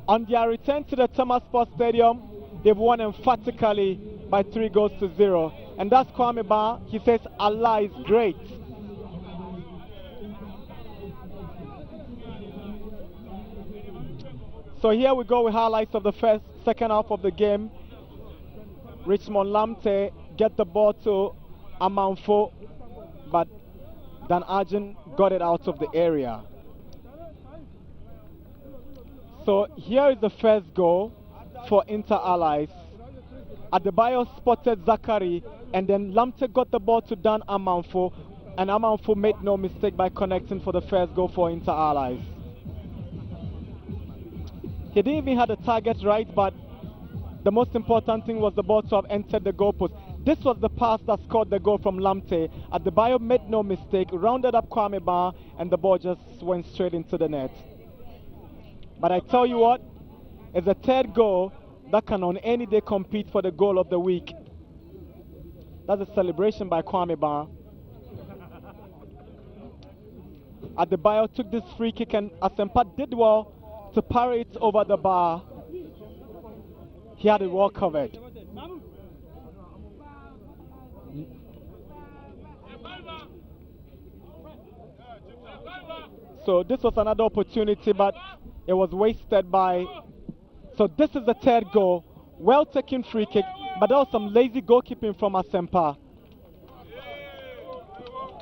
Speaker 1: On their return to the Tema Sports Stadium, they've won emphatically by 3-0. And that's Kwame Ba. He says Allah is great. So here we go with highlights of the second half of the game. Richmond Lamte get the ball to Amanfo, but Dan Arjun got it out of the area. So here is the first goal for Inter Allies. Adebayo spotted Zachary, and then Lamte got the ball to Dan Amanfo, and Amanfo made no mistake by connecting for the first goal for Inter Allies. He didn't even have the target right, but the most important thing was the ball to have entered the goalpost. This was the pass that scored the goal from Lamte. Adebayo made no mistake, rounded up Kwame Ba, and the ball just went straight into the net. But I tell you what, it's a third goal that can on any day compete for the goal of the week. That's a celebration by Kwame Ba. Adebayo took this free kick, and Asempa did well to parry it over the bar. He had it well covered. So this was another opportunity, but it was wasted by... So this is the third goal. Well taken free kick, but there was some lazy goalkeeping from Asempa.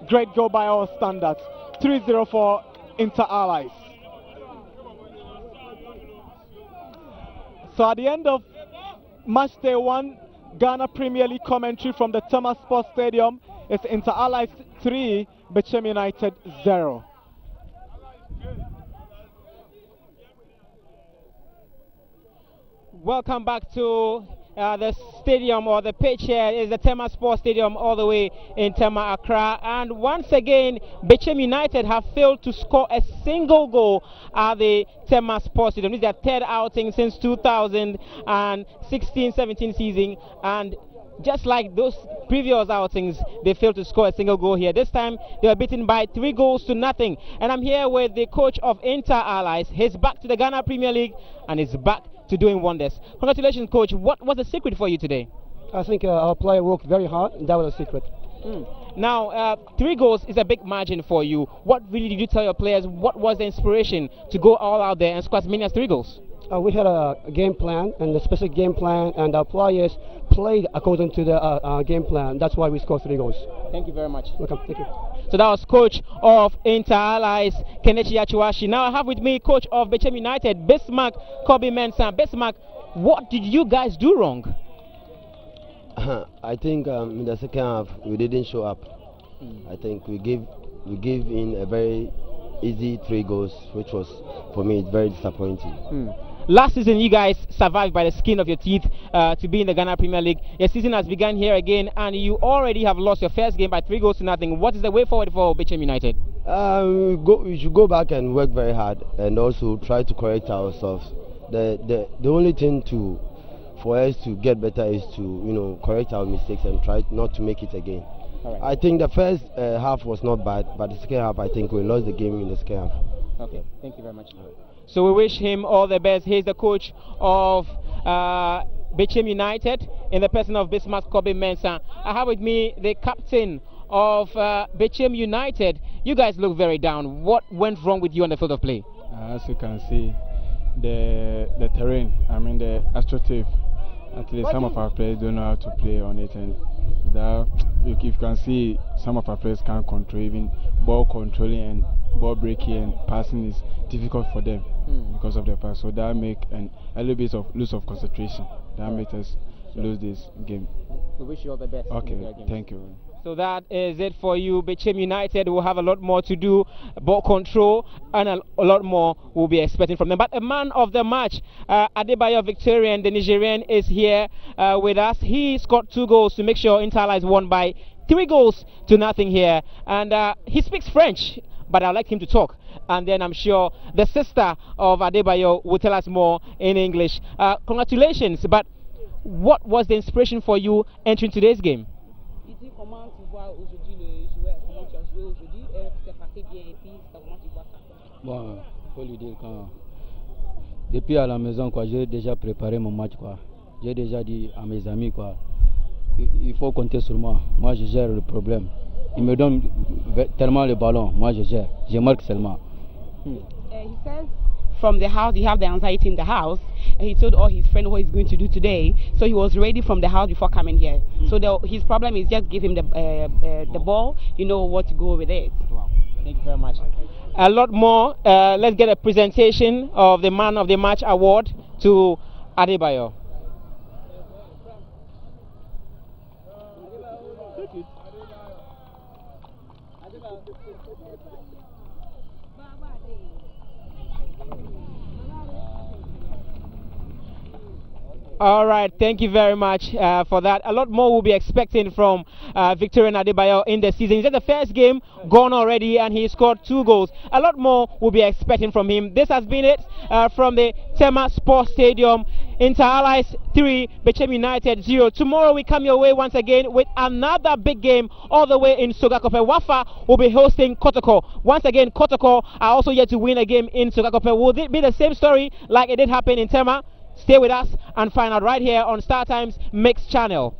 Speaker 1: Great goal by our standards. 3-0 for Inter Allies. So at the end of match day 1, Ghana Premier League commentary from the Tema Sports Stadium. It's Inter Allies 3, Bechem United 0.
Speaker 5: Welcome back to the stadium, or the pitch here is the Tema Sports Stadium all the way in Tema, Accra. And once again, Bechem United have failed to score a single goal at the Tema Sports Stadium. This is their third outing since 2016-17 season, and just like those previous outings, they failed to score a single goal here. This time, they were beaten by 3-0. And I'm here with the coach of Inter Allies. He's back to the Ghana Premier League, and he's back to doing wonders. Congratulations, coach. What was the secret for you today?
Speaker 6: I think our player worked very hard, and that was the secret.
Speaker 5: Now, 3 goals is a big margin for you. What really did you tell your players? What was the inspiration to go all out there and score as many as 3 goals?
Speaker 6: We had a game plan, and a specific game plan, and our players played according to the game plan. That's why we scored 3 goals.
Speaker 5: Thank you very much.
Speaker 6: Welcome. Thank you.
Speaker 5: So that was coach of Inter Allies, Kelechi Achuashi. Now I have with me coach of Bechem United, Bismarck Kobe Mensah. Bismarck, what did you guys do wrong?
Speaker 7: I think in the second half we didn't show up. I think we gave in a very easy 3 goals, which was for me very disappointing.
Speaker 5: Last season, you guys survived by the skin of your teeth to be in the Ghana Premier League. Your season has begun here again, and you already have lost your first game by 3-0. What is the way forward for Bechem United?
Speaker 7: We should go back and work very hard, and also try to correct ourselves. The only thing for us to get better is to correct our mistakes and try not to make it again.
Speaker 5: All right.
Speaker 7: I think the first half was not bad, but the second half I think we lost the game in the second half.
Speaker 5: Okay, thank you very much. So we wish him all the best. He's the coach of Bechem United in the person of Bismarck Kobe Mensah. I have with me the captain of Bechem United. You guys look very down. What went wrong with you on the field of play?
Speaker 8: As you can see, the terrain, the astroturf, at least some of our players don't know how to play on it, and that, if you can see, some of our players can't control, even ball controlling and ball breaking and passing is difficult for them because of their pass. So that make a little bit of loss of concentration. That makes us lose this game.
Speaker 5: We wish you all the best.
Speaker 8: Okay, thank you.
Speaker 5: So that is it for you. Bechem United will have a lot more to do, ball control, and a lot more we'll be expecting from them. But a man of the match, Adebayo Victorian, the Nigerian, is here with us. He scored 2 goals to make sure Inter Allies won by 3-0 here. And he speaks French, but I'd like him to talk. And then I'm sure the sister of Adebayo will tell us more in English. Congratulations, but what was the inspiration for you entering today's game?
Speaker 9: Comment tu vois aujourd'hui le joueur, comment tu as joué aujourd'hui. C'est passé bien et puis comment tu vois ça?
Speaker 10: Bon, faut lui dire quand. Depuis à la maison, quoi, j'ai déjà préparé mon match, quoi. J'ai déjà dit à mes amis, quoi, il faut compter sur moi. Moi, je gère le problème. Il me donne tellement le ballon. Moi, je gère. Je marque seulement.
Speaker 9: He says from the house, you have the anxiety in the house. And he told all his friends what he's going to do today. So he was ready from the house before coming here. So his problem is just give him the ball, you know what to go with it.
Speaker 5: Wow. Thank you very much. A lot more. Let's get a presentation of the Man of the Match award to Adebayo. All right, thank you very much for that. A lot more we'll be expecting from Victorian Adebayo in the season. It's just the first game gone already, and he scored 2 goals. A lot more we'll be expecting from him. This has been it from the Tema Sports Stadium. Inter Allies 3, Bechem United 0. Tomorrow we come your way once again with another big game all the way in Sogakope. Wafa will be hosting Kotoko. Once again, Kotoko are also yet to win a game in Sogakope. Will it be the same story like it did happen in Tema? Stay with us and find out right here on Star Times Mix channel.